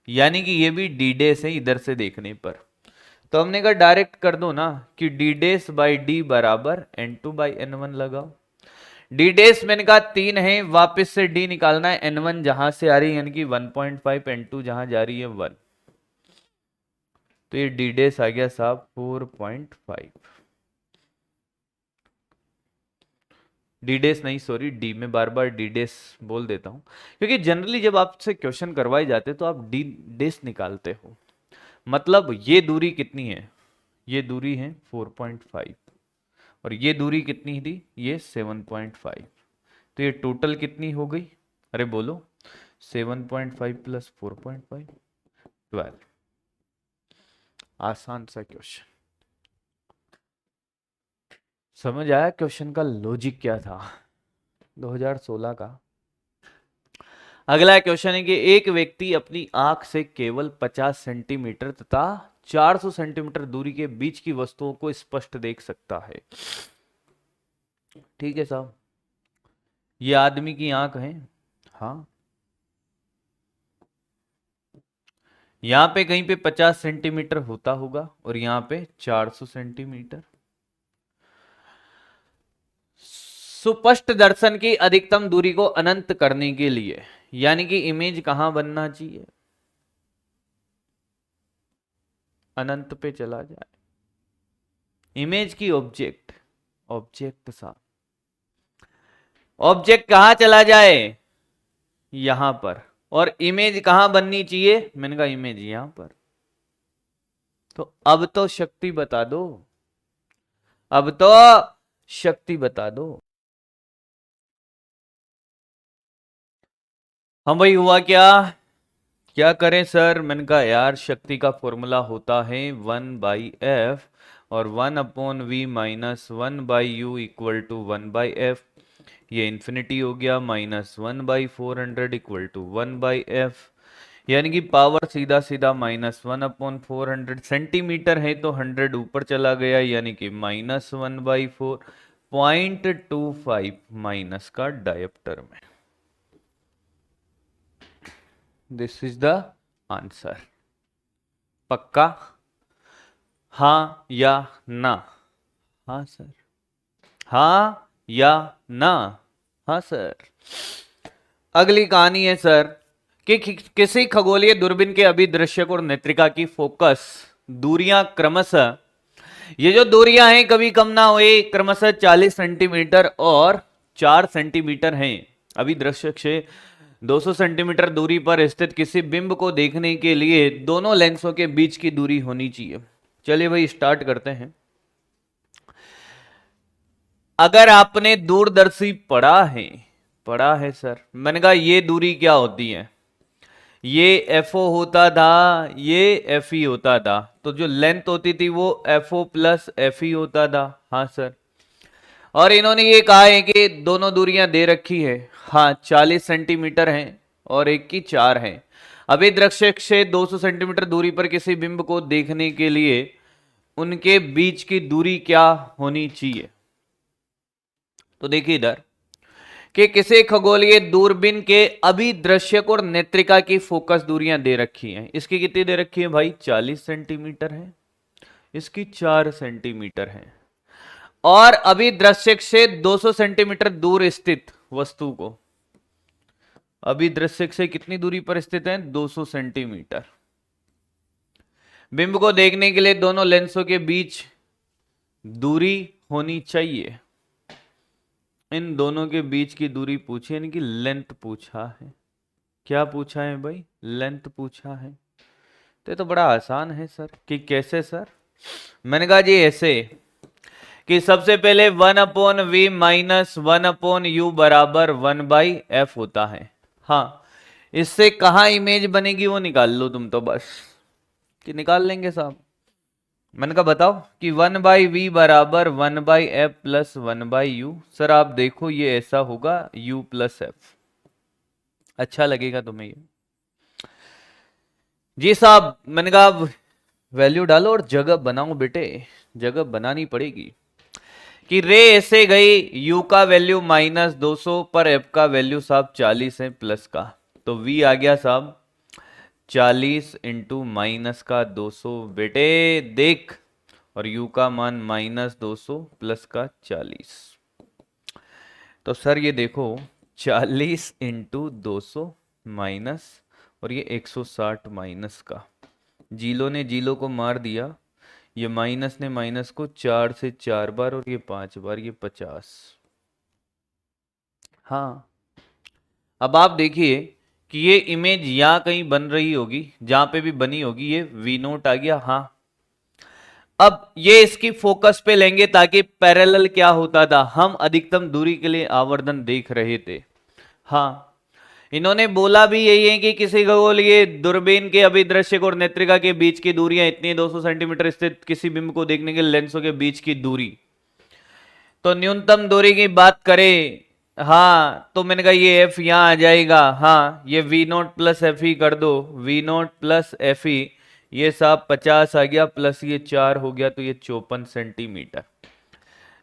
यानी कि ये भी डी डेस है इधर से देखने पर। तो हमने कहा डायरेक्ट कर दो ना कि डी डेस बाई डी बराबर n2/n1 लगाओ। डी डेस मैंने कहा 3 है, वापस से डी निकालना है, n1 जहां से आ रही है यानी कि 1.5, n2 जहां जा रही है 1, तो ये डी डेस आ गया साहब 4.5। डी डेस नहीं, सॉरी, डी में बार बार डी डेस बोल देता हूं, क्योंकि जनरली जब आपसे क्वेश्चन करवाए जाते तो आप डी डेस निकालते हो। मतलब ये दूरी कितनी है, ये दूरी है 4.5, और ये दूरी कितनी थी, ये 7.5, तो ये टोटल कितनी हो गई, अरे बोलो, 7.5 प्लस 4.5 12। आसान सा क्वेश्चन, समझ आया क्वेश्चन का लॉजिक क्या था 2016 का। अगला क्वेश्चन है कि एक व्यक्ति अपनी आंख से केवल 50 सेंटीमीटर तथा 400 सेंटीमीटर दूरी के बीच की वस्तुओं को स्पष्ट देख सकता है। ठीक है साहब, ये आदमी की आंख है, हाँ, यहां पे कहीं पे 50 सेंटीमीटर होता होगा और यहां पे 400 सेंटीमीटर। सुस्पष्ट दर्शन की अधिकतम दूरी को अनंत करने के लिए, यानी कि इमेज कहां बनना चाहिए, अनंत पे चला जाए, इमेज की ऑब्जेक्ट, ऑब्जेक्ट सा, ऑब्जेक्ट कहां चला जाए, यहां पर, और इमेज कहां बननी चाहिए, मैंने कहा इमेज यहां पर। तो अब तो शक्ति बता दो, अब तो शक्ति बता दो। हम भाई हुआ क्या, क्या करें सर, मैंने कहा यार शक्ति का फॉर्मूला होता है 1/f, और 1/v minus 1/u equal to 1/f, ये इंफिनिटी हो गया, -1/400 इक्वल टू 1/f, यानी कि पावर सीधा सीधा -1/400 सेंटीमीटर है तो 100 ऊपर चला गया, यानी कि -1/4 0.25 माइनस का डायप्टर में। This is the answer. पक्का? हाँ या ना? हाँ सर। हाँ या ना? हाँ सर। अगली कहानी है सर कि किसी खगोलीय दूरबीन के अभिदृश्यक और नेत्रिका की फोकस दूरियां क्रमशः, ये जो दूरियां हैं कभी कम ना हुए, क्रमशः 40 सेंटीमीटर और 4 सेंटीमीटर हैं। अभिदृश्यक से 200 सेंटीमीटर दूरी पर स्थित किसी बिंब को देखने के लिए दोनों लेंसों के बीच की दूरी होनी चाहिए। चलिए भाई स्टार्ट करते हैं। अगर आपने दूरदर्शी पढ़ा है सर, मैंने कहा ये दूरी क्या होती है, ये FO होता था, ये FE होता था, तो जो लेंथ होती थी वो FO प्लस FE होता था। हाँ सर। और इन्होंने ये कहा है कि दोनों दूरियां दे रखी है, हाँ 40 सेंटीमीटर हैं और एक की 4 है। अभिदृश्यक से 200 सेंटीमीटर दूरी पर किसी बिंब को देखने के लिए उनके बीच की दूरी क्या होनी चाहिए। तो देखिए इधर कि किसी खगोलीय दूरबीन के अभिदृश्यक और नेत्रिका की फोकस दूरियां दे रखी हैं। इसकी कितनी दे रखी है भाई? 40 सेंटीमीटर है, इसकी 4 सेंटीमीटर है। और अभिदृश्यक से 200 सेंटीमीटर दूर स्थित वस्तु को, अभिदृश्यक से कितनी दूरी पर स्थित है? 200 सेंटीमीटर। बिंब को देखने के लिए दोनों लेंसों के बीच दूरी होनी चाहिए। इन दोनों के बीच की दूरी पूछी, यानी कि लेंथ पूछा है। क्या पूछा है भाई? लेंथ पूछा है। तो ये तो बड़ा आसान है सर। कि कैसे सर? मैंने कहा जी ऐसे कि सबसे पहले 1/v माइनस 1/u बराबर 1/f होता है। हाँ, इससे कहाँ इमेज बनेगी वो निकाल लो तुम तो बस, कि निकाल लेंगे साहब। मैंने कहा बताओ कि 1/v बराबर 1/f प्लस 1/u। सर आप देखो ये ऐसा होगा u प्लस f। अच्छा लगेगा तुम्हें ये? जी साहब। मैंने कहा वैल्यू डालो और जगह बनाओ बेटे, जगह बनानी पड़ेगी। कि रे ऐसे गई, u का वैल्यू -200 पर f का वैल्यू साहब 40 है प्लस का, तो v आ गया साहब 40 इंटू माइनस का 200 बेटे देख, और u का मान -200 प्लस का 40। तो सर ये देखो 40 इंटू 200 माइनस, और ये 160 माइनस का, जीलो ने जीलो को मार दिया, ये माइनस ने माइनस को 4 से 4 बार और ये 5 बार, ये 50। हाँ, अब आप देखिए कि ये इमेज यहां कहीं बन रही होगी, जहां पे भी बनी होगी, ये V0 आ गया। हाँ, अब ये इसकी फोकस पे लेंगे ताकि पैरेलल क्या होता था, हम अधिकतम दूरी के लिए आवर्धन देख रहे थे। हाँ, इन्होंने बोला भी यही है कि किसी खगोलीय दूरबीन के अभिदृश्यक और नेत्रिका के बीच की दूरियां इतनी 200 सेंटीमीटर स्थित किसी बिंब को देखने के लेंसों के बीच की दूरी। तो न्यूनतम दूरी की बात करें, हाँ, तो मैंने कहा ये f यहां आ जाएगा। हाँ, ये V0 प्लस एफ ई कर दो, V0 प्लस एफ ई, ये साहब 50 आ गया प्लस ये 4 हो गया, तो ये 54 सेंटीमीटर।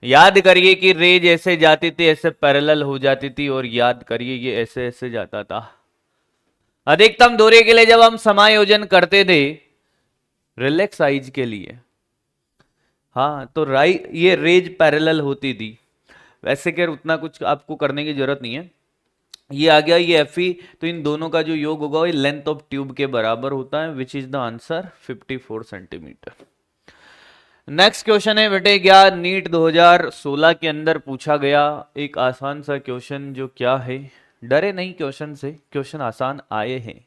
याद करिए कि रे जैसे जाती थी ऐसे पैरेलल हो जाती थी, और याद करिए ये ऐसे ऐसे जाता था। अधिकतम दूरी के लिए जब हम समायोजन करते थे रिलैक्स आइज के लिए, हाँ, तो ये रेज पैरेलल होती थी। वैसे खैर उतना कुछ आपको करने की जरूरत नहीं है। ये आ गया ये एफ ई, तो इन दोनों का जो योग होगा वो लेंथ ऑफ ट्यूब के बराबर होता है, which is the answer 54 centimetre. Next question है बेटे, क्या नीट 2016 के अंदर पूछा गया एक आसान सा क्वेश्चन, जो क्या है, डरे नहीं क्वेश्चन से, क्वेश्चन आसान आए हैं।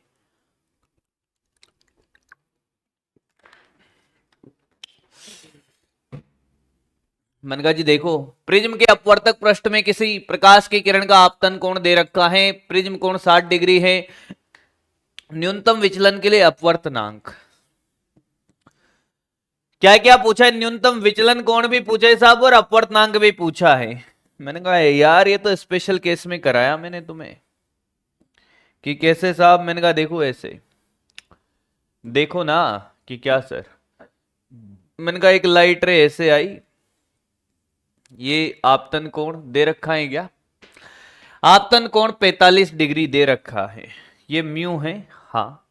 मैंने कहा जी देखो, प्रिज्म के अपवर्तक पृष्ठ में किसी प्रकाश की किरण का आपतन कोण दे रखा है, प्रिज्म कोण 60 डिग्री है, न्यूनतम विचलन के लिए अपवर्तनांक। क्या क्या पूछा है? न्यूनतम विचलन कोण भी पूछा है साहब, और अपवर्तनांक भी पूछा है। मैंने कहा यार ये तो स्पेशल केस में कराया मैंने तुम्हें। कि कैसे साहब? मैंने कहा देखो ऐसे देखो ना कि क्या सर, मैंने कहा एक लाइट रे ऐसे आई, ये आपतन कोण दे रखा है क्या, आपतन कोण 45 डिग्री दे रखा है, ये म्यू है, हाँ,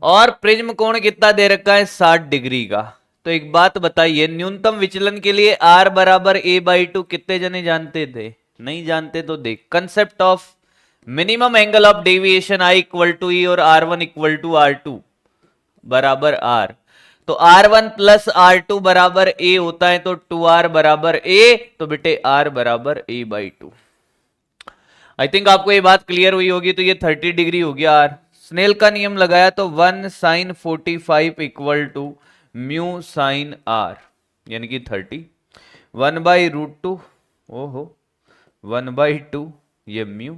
और प्रिज्म कोण कितना दे रखा है 60 डिग्री का। तो एक बात बताइए, न्यूनतम विचलन के लिए r बराबर a/2 कितने जने जानते थे, नहीं जानते तो देख, concept of minimum angle of deviation I equal to E और r1 इक्वल टू r2 बराबर r, तो r1 प्लस r2 बराबर a होता है, तो 2r बराबर a, तो बेटे r बराबर a/2। आई थिंक आपको ये बात क्लियर हुई होगी। तो ये 30 डिग्री हो गया r, स्नेल का नियम लगाया तो 1 sine 45 equal to mu sine r, यानी कि 30, 1/√2, ओहो 1/2 ये म्यू,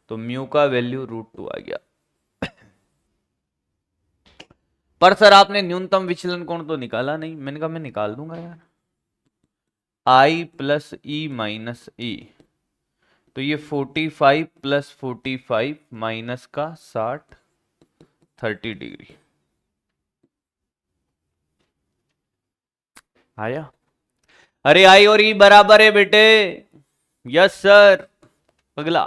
तो म्यू का वैल्यू √2 आ गया। पर सर आपने न्यूनतम विचलन कोण तो निकाला नहीं, मैंने कहा मैं निकाल दूंगा यार, I प्लस ई माइनस ई, तो ये 45 प्लस 45 माइनस का 60, 30 डिग्री आया। अरे आई और ई बराबर है बेटे, यस सर। अगला,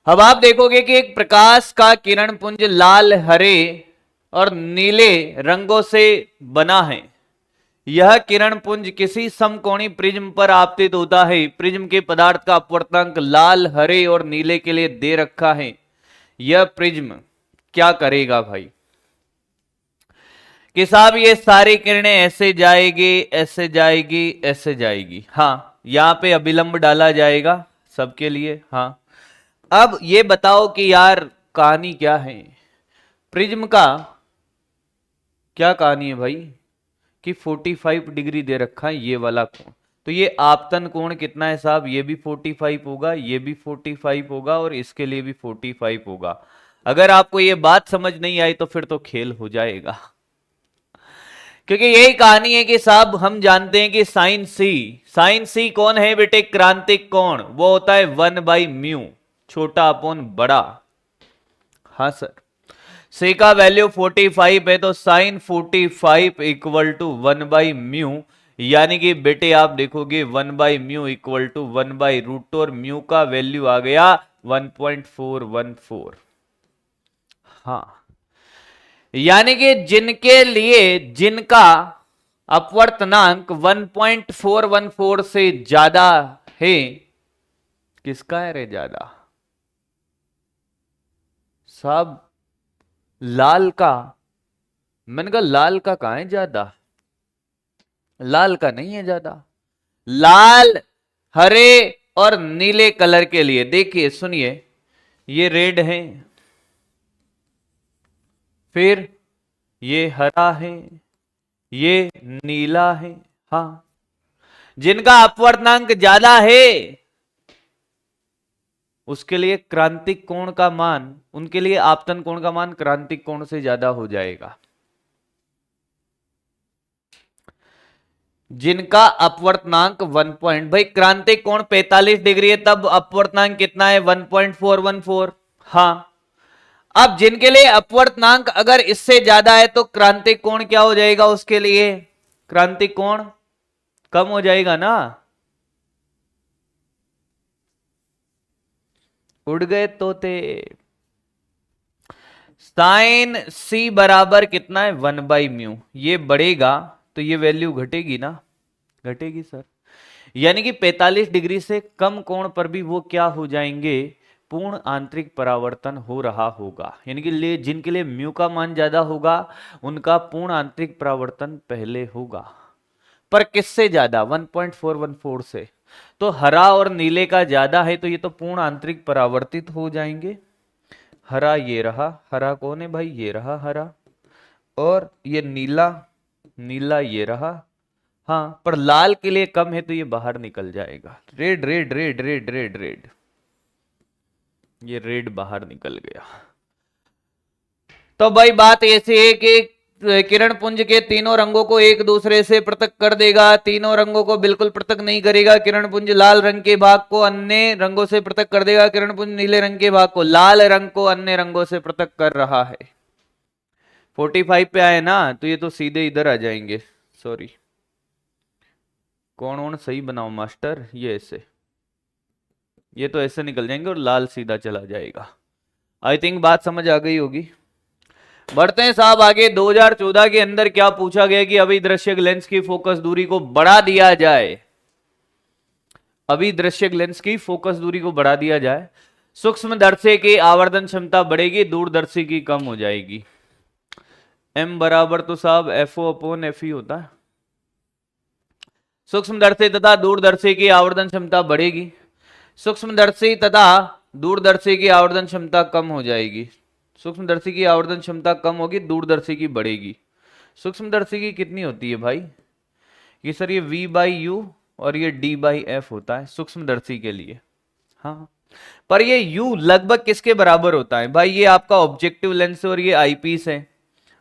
अब आप देखोगे कि एक प्रकाश का किरण पुंज लाल, हरे और नीले रंगों से बना है। यह किरण पुंज किसी समकोणीय प्रिज्म पर आपतित होता है। प्रिज्म के पदार्थ का अपवर्तनांक लाल, हरे और नीले के लिए दे रखा है। यह प्रिज्म क्या करेगा भाई कि साहब, ये सारी किरणें ऐसे जाएगी, ऐसे जाएगी, ऐसे जाएगी, हाँ, यहां पे अभिलंब डाला जाएगा सबके लिए, हाँ। अब ये बताओ कि यार कहानी क्या है, प्रिज्म का क्या कहानी है भाई, कि 45 डिग्री दे रखा है ये वाला कोण, तो ये आपतन कोण कितना है साहब, ये भी 45 होगा, ये भी 45 होगा और इसके लिए भी 45 होगा। अगर आपको ये बात समझ नहीं आई तो फिर तो खेल हो जाएगा, क्योंकि यही कहानी है कि साहब हम जानते हैं कि साइन सी कौन है बेटे, क्रांतिक कोण, वो होता है 1/μ, छोटा अपॉन बड़ा, हाँ सर। सी का वैल्यू 45 है, तो साइन 45 इक्वल टू 1/μ, यानी कि बेटे आप देखोगे 1/μ इक्वल टू 1/√2 और म्यू का वैल्यू आ गया 1.414, हाँ, यानी कि जिनका अपवर्तनांक 1.414 से ज्यादा है, किसका है रे ज्यादा साहब, लाल का। मैंने कहा लाल का कहां है ज्यादा, लाल का नहीं है ज्यादा, लाल, हरे और नीले कलर के लिए देखिए सुनिए, ये रेड है, फिर ये हरा है, ये नीला है, हाँ, जिनका अपवर्तनांक ज्यादा है उसके लिए क्रांतिक कोण का मान, उनके लिए आपतन कोण का मान क्रांतिक कोण से ज्यादा हो जाएगा। जिनका अपवर्तनांक 1 पॉइंट, भाई क्रांतिक कोण 45 डिग्री है, तब अपवर्तनांक कितना है 1.414, हाँ। अब जिनके लिए अपवर्तनांक अगर इससे ज्यादा है तो क्रांतिक कोण क्या हो जाएगा, उसके लिए क्रांतिक कोण कम हो जाएगा ना, उड़ गए तोते। साइन सी बराबर कितना है 1/μ, ये बढ़ेगा तो ये वैल्यू घटेगी ना, घटेगी सर, यानी कि 45 डिग्री से कम कोण पर भी वो क्या हो जाएंगे, पूर्ण आंतरिक परावर्तन हो रहा होगा, यानी कि जिनके लिए म्यू का मान ज्यादा होगा उनका पूर्ण आंतरिक परावर्तन पहले होगा, पर किससे ज्यादा 1.414 से, तो हरा और नीले का ज्यादा है, तो ये तो पूर्ण आंतरिक परावर्तित हो जाएंगे। हरा ये रहा, हरा कौन है भाई, ये रहा हरा, और ये नीला, नीला ये रहा, हाँ, पर लाल के लिए कम है तो ये बाहर निकल जाएगा, red red red red red red, ये रेड बाहर निकल गया। तो भाई बात ऐसी है कि किरण पुंज के तीनों रंगों को एक दूसरे से पृथक कर देगा, तीनों रंगों को बिल्कुल पृथक नहीं करेगा। किरण पुंज लाल रंग के भाग को अन्य रंगों से पृथक कर देगा, किरण पुंज नीले रंग के भाग को, लाल रंग को अन्य रंगों से पृथक कर रहा है। 45 पे आए ना तो ये तो सीधे इधर आ जाएंगे। सॉरी, कौन सही बनाओ मास्टर, ये ऐसे, ये तो ऐसे निकल जाएंगे और लाल सीधा चला जाएगा। आई थिंक बात समझ आ गई होगी। बढ़ते हैं साहब आगे। 2014 के अंदर क्या पूछा गया कि अभिदृश्यक लेंस की फोकस दूरी को बढ़ा दिया जाए। अभिदृश्यक लेंस की फोकस दूरी को बढ़ा दिया जाए, सूक्ष्मदर्शी की आवर्धन क्षमता बढ़ेगी, दूरदर्शी की कम हो जाएगी। m बराबर तो साहब FO अपॉन FE होता है। सूक्ष्मदर्शी तथा दूरदर्शी की आवर्धन क्षमता बढ़ेगी, सूक्ष्मदर्शी तथा दूरदर्शी की आवर्धन क्षमता कम हो जाएगी। सूक्ष्मदर्शी की आवर्धन क्षमता कम होगी, दूरदर्शी की बढ़ेगी। सूक्ष्मदर्शी की कितनी होती है भाई? ये सर ये V/U और ये D/F होता है सूक्ष्मदर्शी के लिए। हाँ, पर ये U लगभग किसके बराबर होता है भाई? ये आपका ऑब्जेक्टिव लेंस और ये आईपीस है।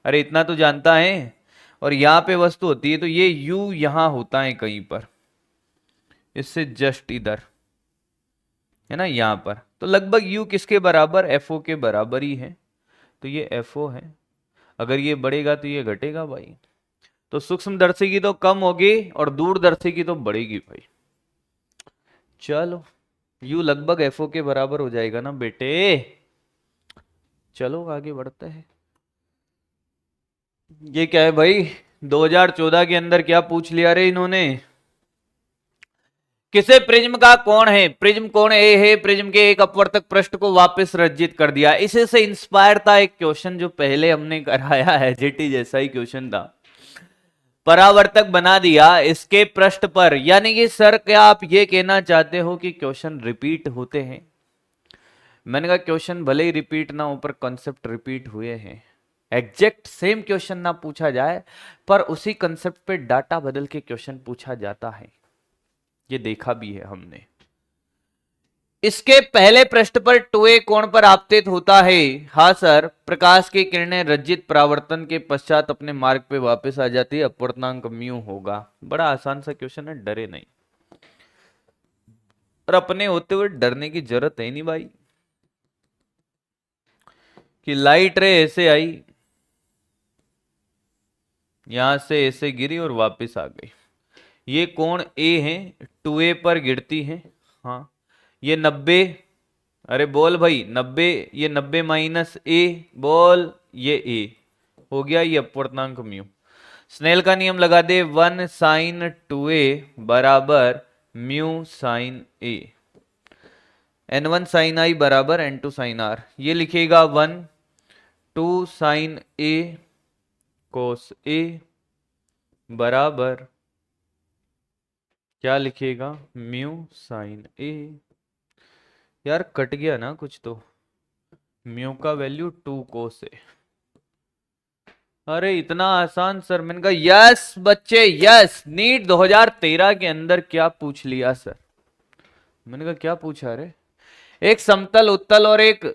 अरे इतना तो जानता है। और यहाँ पे वस्तु होती है तो ये U यहां होता है कहीं पर, इससे जस्ट इधर है ना, यहां पर। तो लगभग U किसके बराबर? FO के बराबर ही है। तो ये FO है। अगर ये बढ़ेगा तो ये घटेगा भाई। तो सूक्ष्मदर्शी की तो कम होगी और दूरदर्शी की तो बढ़ेगी भाई। चलो, U लगभग FO के बराबर हो जाएगा ना बेटे। चलो आगे बढ़ते हैं। ये क्या है भाई? 2014 के अंदर क्या पूछ लिया रे इन्होंने? किसे प्रिज्म का कोण है? प्रिज्म कोण ए है, प्रिज्म के एक अपवर्तक पृष्ठ को वापस रंजित कर दिया। इसी से इंस्पायर था एक क्वेश्चन जो पहले हमने कराया है, जेटी जैसा ही क्वेश्चन था। परावर्तक बना दिया इसके पृष्ठ पर, यानी कि सर क्या आप ये कहना चाहते हो कि क्वेश्चन रिपीट होते हैं? मैंने कहा क्वेश्चन भले ही रिपीट ना हो पर कॉन्सेप्ट रिपीट हुए हैं। एग्जैक्ट सेम क्वेश्चन ना पूछा जाए पर उसी कंसेप्ट पे डाटा बदल के क्वेश्चन पूछा जाता है, ये देखा भी है हमने। इसके पहले पृष्ठ पर 2a कोण पर आपतित होता है। हाँ सर, प्रकाश की किरणें रज्जित परावर्तन के पश्चात अपने मार्ग पे वापस आ जाती है, अपवर्तनांक म्यू होगा। बड़ा आसान सा क्वेश्चन है, डरे नहीं। और अपने होते हुए डरने की जरूरत है नहीं भाई, कि लाइट रे ऐसे आई, यहां से ऐसे गिरी और वापस आ गई। ये कोण A है, 2a पर गिरती है। हाँ, ये 90, अरे बोल भाई 90, ये 90 माइनस A, बोल ये A हो गया, ये अपवर्तनांक म्यू। स्नेल का नियम लगा दे, 1 साइन 2a बराबर mu sine A। n1 sine I बराबर n2 साइन R। ये लिखेगा 1 2 साइन A कोस A बराबर क्या लिखेगा? Mu sine A। यार कट गया ना कुछ तो, म्यू का वैल्यू 2 कोस A। अरे इतना आसान सर? मैंने कहा यस बच्चे यस। नीट 2013 के अंदर क्या पूछ लिया सर? मैंने कहा क्या पूछा रे? एक समतल उत्तल और एक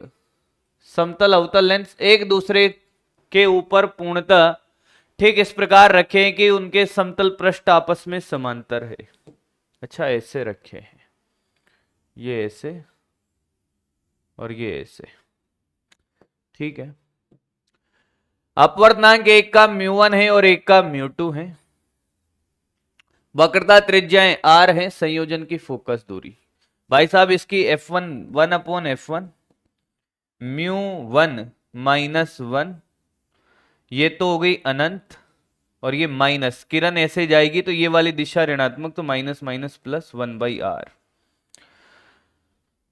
समतल अवतल लेंस एक दूसरे के ऊपर पूर्णतः ठीक इस प्रकार रखे कि उनके समतल पृष्ठ आपस में समांतर है। अच्छा ऐसे रखे हैं, ये ऐसे और ये ऐसे, ठीक है। अपवर्तनांक एक का म्यू1 है और एक का म्यू2 है। वक्रता त्रिज्याएं R है, संयोजन की फोकस दूरी भाई साहब इसकी F1 1/F1 म्यू1 -1, ये तो हो गई अनंत, और ये माइनस, किरण ऐसे जाएगी तो ये वाली दिशा ऋणात्मक, तो माइनस माइनस प्लस 1/R।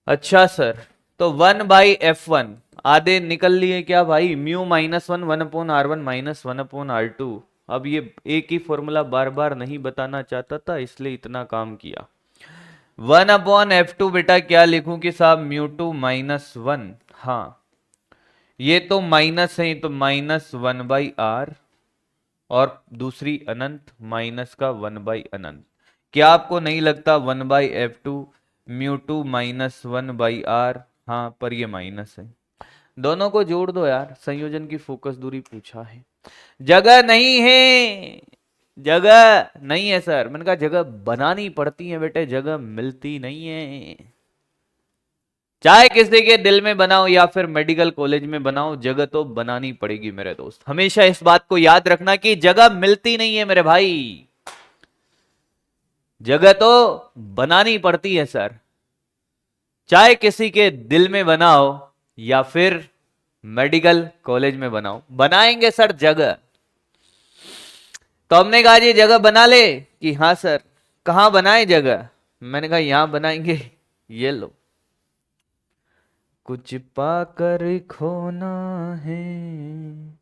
अच्छा सर, तो 1/F1 आधे निकल लिए क्या भाई? Mu -1 1/R1 -1/R2। अब ये एक ही फॉर्मूला बार बार नहीं बताना चाहता था, इसलिए इतना काम किया। 1/F2 बेटा क्या लिखूं कि साहब म्यू2 -1। हाँ, ये तो माइनस है तो -1/R, और दूसरी अनंत माइनस का 1/अनंत। क्या आपको नहीं लगता 1/F2 म्यू2 -1/R? हाँ, पर ये माइनस है। दोनों को जोड़ दो यार, संयोजन की फोकस दूरी पूछा है। जगह नहीं है, जगह नहीं है सर। मैंने कहा जगह बनानी पड़ती है बेटे, जगह मिलती नहीं है। चाहे किसी के दिल में बनाओ या फिर मेडिकल कॉलेज में बनाओ, जगह तो बनानी पड़ेगी मेरे दोस्त। हमेशा इस बात को याद रखना कि जगह मिलती नहीं है मेरे भाई, जगह तो बनानी पड़ती है सर। चाहे किसी के दिल में बनाओ या फिर मेडिकल कॉलेज में बनाओ, बनाएंगे सर जगह। तो हमने कहा जी जगह बना ले, कि हाँ सर कहां बनाए जगह। मैंने कहा यहां बनाएंगे, ये लो। कुछ पाकर खोना है,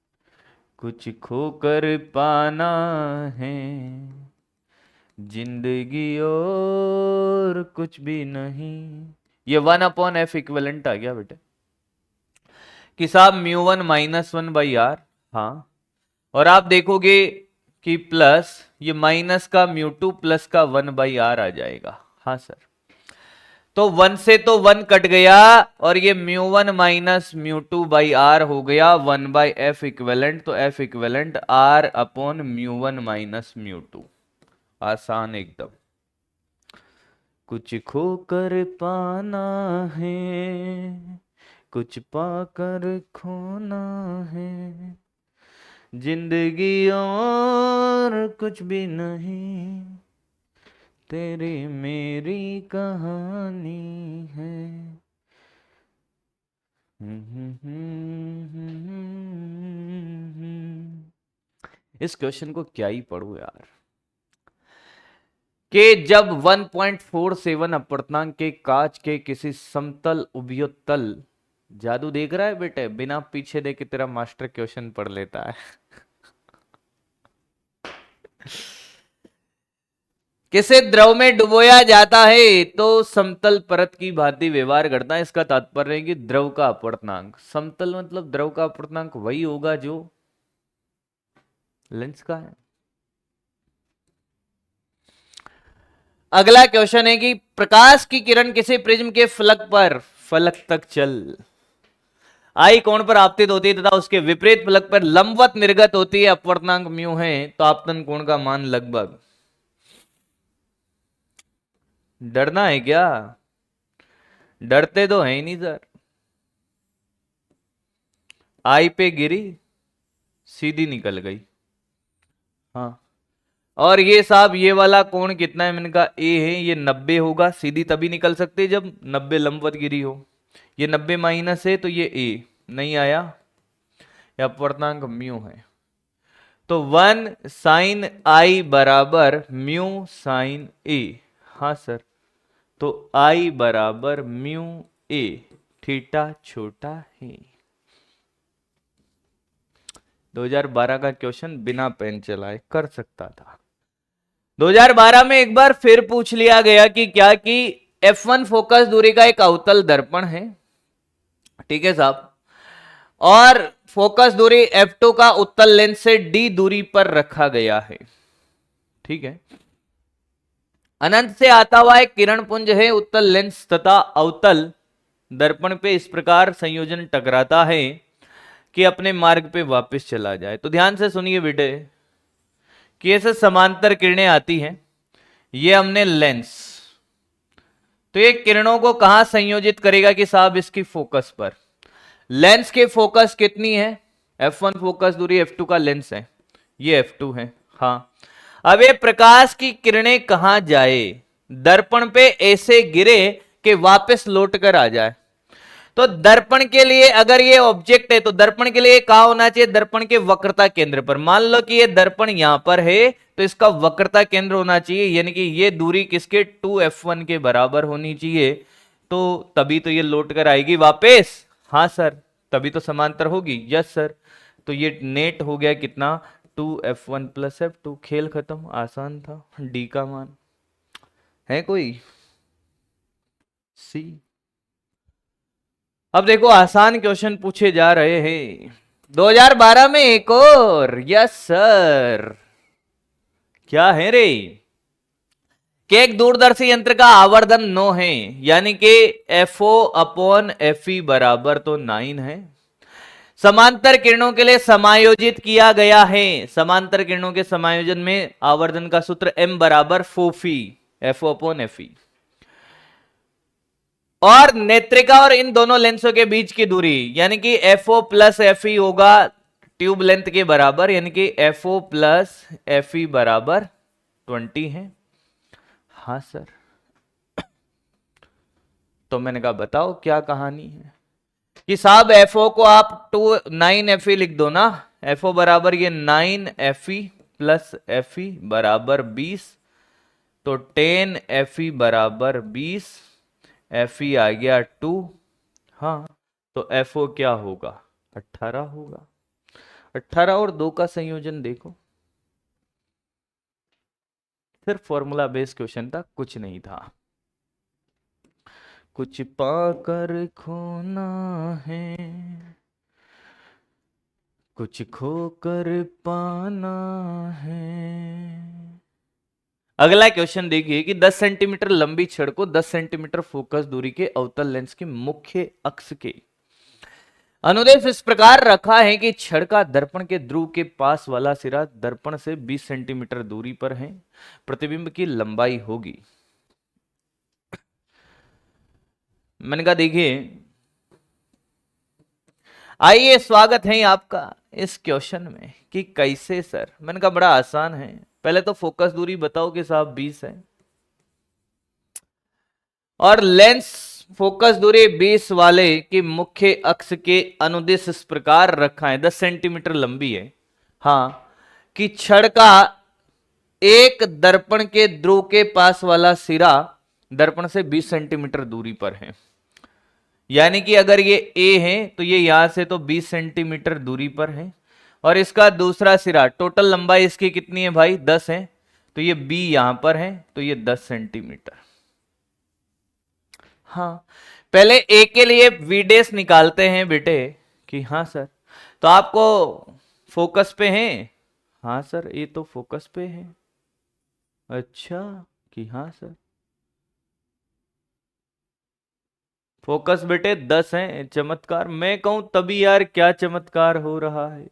कुछ खोकर पाना है, जिंदगी और कुछ भी नहीं। ये 1/f इक्विवेलेंट आ गया बेटे कि साहब μ1 -1/r। हाँ, और आप देखोगे कि प्लस ये माइनस का μ2 प्लस का 1/r आ जाएगा। हाँ सर, तो 1 से तो 1 कट गया और ये μ1 माइनस μ2/r हो गया 1/f इक्विवेलेंट। तो f equivalent r upon μ1 minus μ2। आसान एकदम। कुछ खोकर पाना है, कुछ पाकर खोना है, जिंदगी और कुछ भी नहीं, तेरी मेरी कहानी है। इस क्वेश्चन को क्या ही पढ़ूं यार, कि जब 1.47 अपवर्तनांक के कांच के किसी समतल उभयोतल, जादू देख रहा है बेटे, बिना पीछे देखे तेरा मास्टर क्वेश्चन पढ़ लेता है। किसे द्रव में डुबोया जाता है तो समतल परत की भांति व्यवहार करता है। इसका तात्पर्य है कि द्रव का अपवर्तनांक, समतल मतलब द्रव का अपवर्तनांक वही होगा जो लेंस का है। अगला क्वेश्चन है कि प्रकाश की किरण किसी प्रिज्म के फलक पर, फलक तक चल, आई कोण पर आपतित होती है तथा उसके विपरीत फलक पर लंबवत निर्गत होती है, अपवर्तनांक म्यू है, तो आपतन कोण का मान लगभग। डरना है क्या? डरते तो है ही नहीं सर। आई पे गिरी, सीधी निकल गई। हाँ, और ये साहब ये वाला कोण कितना है? मैंने कहा ए है, ये 90 होगा। सीधी तभी निकल सकती है जब 90 लंबवत गिरी हो। ये 90 माइनस है तो ये ए नहीं आया, ये अपवर्तनांक म्यू है। तो 1 साइन आई बराबर म्यू साइन ए। हाँ सर, तो आई बराबर म्यू ए, थीटा छोटा है। 2012 का क्वेश्चन बिना पेन चलाए कर सकता था। 2012 में एक बार फिर पूछ लिया गया कि क्या कि F1 फोकस दूरी का एक अवतल दर्पण है, ठीक है साहब, और फोकस दूरी F2 का उत्तल लेंस से d दूरी पर रखा गया है, ठीक है। अनंत से आता हुआ एक किरण पुंज है, उत्तल लेंस तथा अवतल दर्पण पे इस प्रकार संयोजन टकराता है कि अपने मार्ग पे वापस चला जाए। तो ध्यान से सुनिए बेटे कि ऐसे समांतर किरणें आती हैं, ये हमने लेंस, तो ये किरणों को कहां संयोजित करेगा कि साहब इसकी फोकस पर। लेंस के फोकस कितनी है? F1 फोकस दूरी, F2 का लेंस है, ये F2 है। हाँ, अब ये प्रकाश की किरणें कहां जाए? दर्पण पे ऐसे गिरे कि वापस लौट कर आ जाए। तो दर्पण के लिए अगर ये ऑब्जेक्ट है तो दर्पण के लिए कहां होना चाहिए? दर्पण के वक्रता केंद्र पर। मान लो कि ये दर्पण यहां पर है तो इसका वक्रता केंद्र होना चाहिए, यानी कि ये दूरी किसके? 2f1 के बराबर होनी चाहिए। तो तभी तो ये लौट कर आएगी वापस। हाँ सर, तभी तो समांतर होगी। यस सर, तो ये नेट हो गया कितना? 2f1 plus f2। खेल खत्म, आसान था। डी का मान है कोई? सी। अब देखो आसान क्वेश्चन पूछे जा रहे हैं 2012 में एक और। यस सर, क्या है रे? कि एक दूरदर्शी यंत्र का आवर्धन 9 है, यानी कि FO अपॉन FE बराबर तो 9 है। समांतर किरणों के लिए समायोजित किया गया है। समांतर किरणों के समायोजन में आवर्धन का सूत्र m बराबर फोफी, FO अपॉन FE। और नेत्रिका और इन दोनों लेंसों के बीच की दूरी यानी कि FO प्लस FE होगा ट्यूब लेंथ के बराबर, यानी कि FO प्लस FE बराबर 20 है। हाँ सर। तो मैंने कहा बताओ क्या कहानी है कि साहब FO को आप 9 FE लिख दो ना, FO बराबर ये 9 FE प्लस FE बराबर 20, तो 10 FE बराबर 20, FE आ गया 2। हाँ, तो FO क्या होगा? 18 होगा। 18 और 2 का संयोजन देखो, सिर्फ फॉर्मूला बेस्ड क्वेश्चन था, कुछ नहीं था। कुछ पाकर खोना है, कुछ खोकर पाना है। अगला क्वेश्चन देखिए कि 10 सेंटीमीटर लंबी छड़ को 10 सेंटीमीटर फोकस दूरी के अवतल लेंस के मुख्य अक्ष के अनुदेश इस प्रकार रखा है कि छड़ का दर्पण के ध्रुव के पास वाला सिरा दर्पण से 20 सेंटीमीटर दूरी पर है। प्रतिबिंब की लंबाई होगी। मैंने कहा देखिए, आइए स्वागत है आपका इस क्वेश्चन में कि कैसे सर। मैंने कहा बड़ा आसान है, पहले तो फोकस दूरी बताओ कि साहब 20 है और लेंस फोकस दूरी 20 वाले की मुख्य अक्ष के अनुदिश इस प्रकार रखा है, 10 सेंटीमीटर लंबी है। हाँ, कि छड़ का एक दर्पण के ध्रुव के पास वाला सिरा दर्पण से 20 सेंटीमीटर दूरी पर है। यानी कि अगर ये A है तो ये यहां से तो 20 सेंटीमीटर दूरी पर है, और इसका दूसरा सिरा, टोटल लंबाई इसकी कितनी है भाई? 10 है, तो ये B यहां पर है, तो ये 10 सेंटीमीटर। हाँ, पहले A के लिए V डेस निकालते हैं बेटे कि हाँ सर। तो आपको फोकस पे है? हाँ सर, ये तो फोकस पे है। अच्छा कि हाँ सर, फोकस बेटे 10 है। चमत्कार, मैं कहूं तभी यार क्या चमत्कार हो रहा है।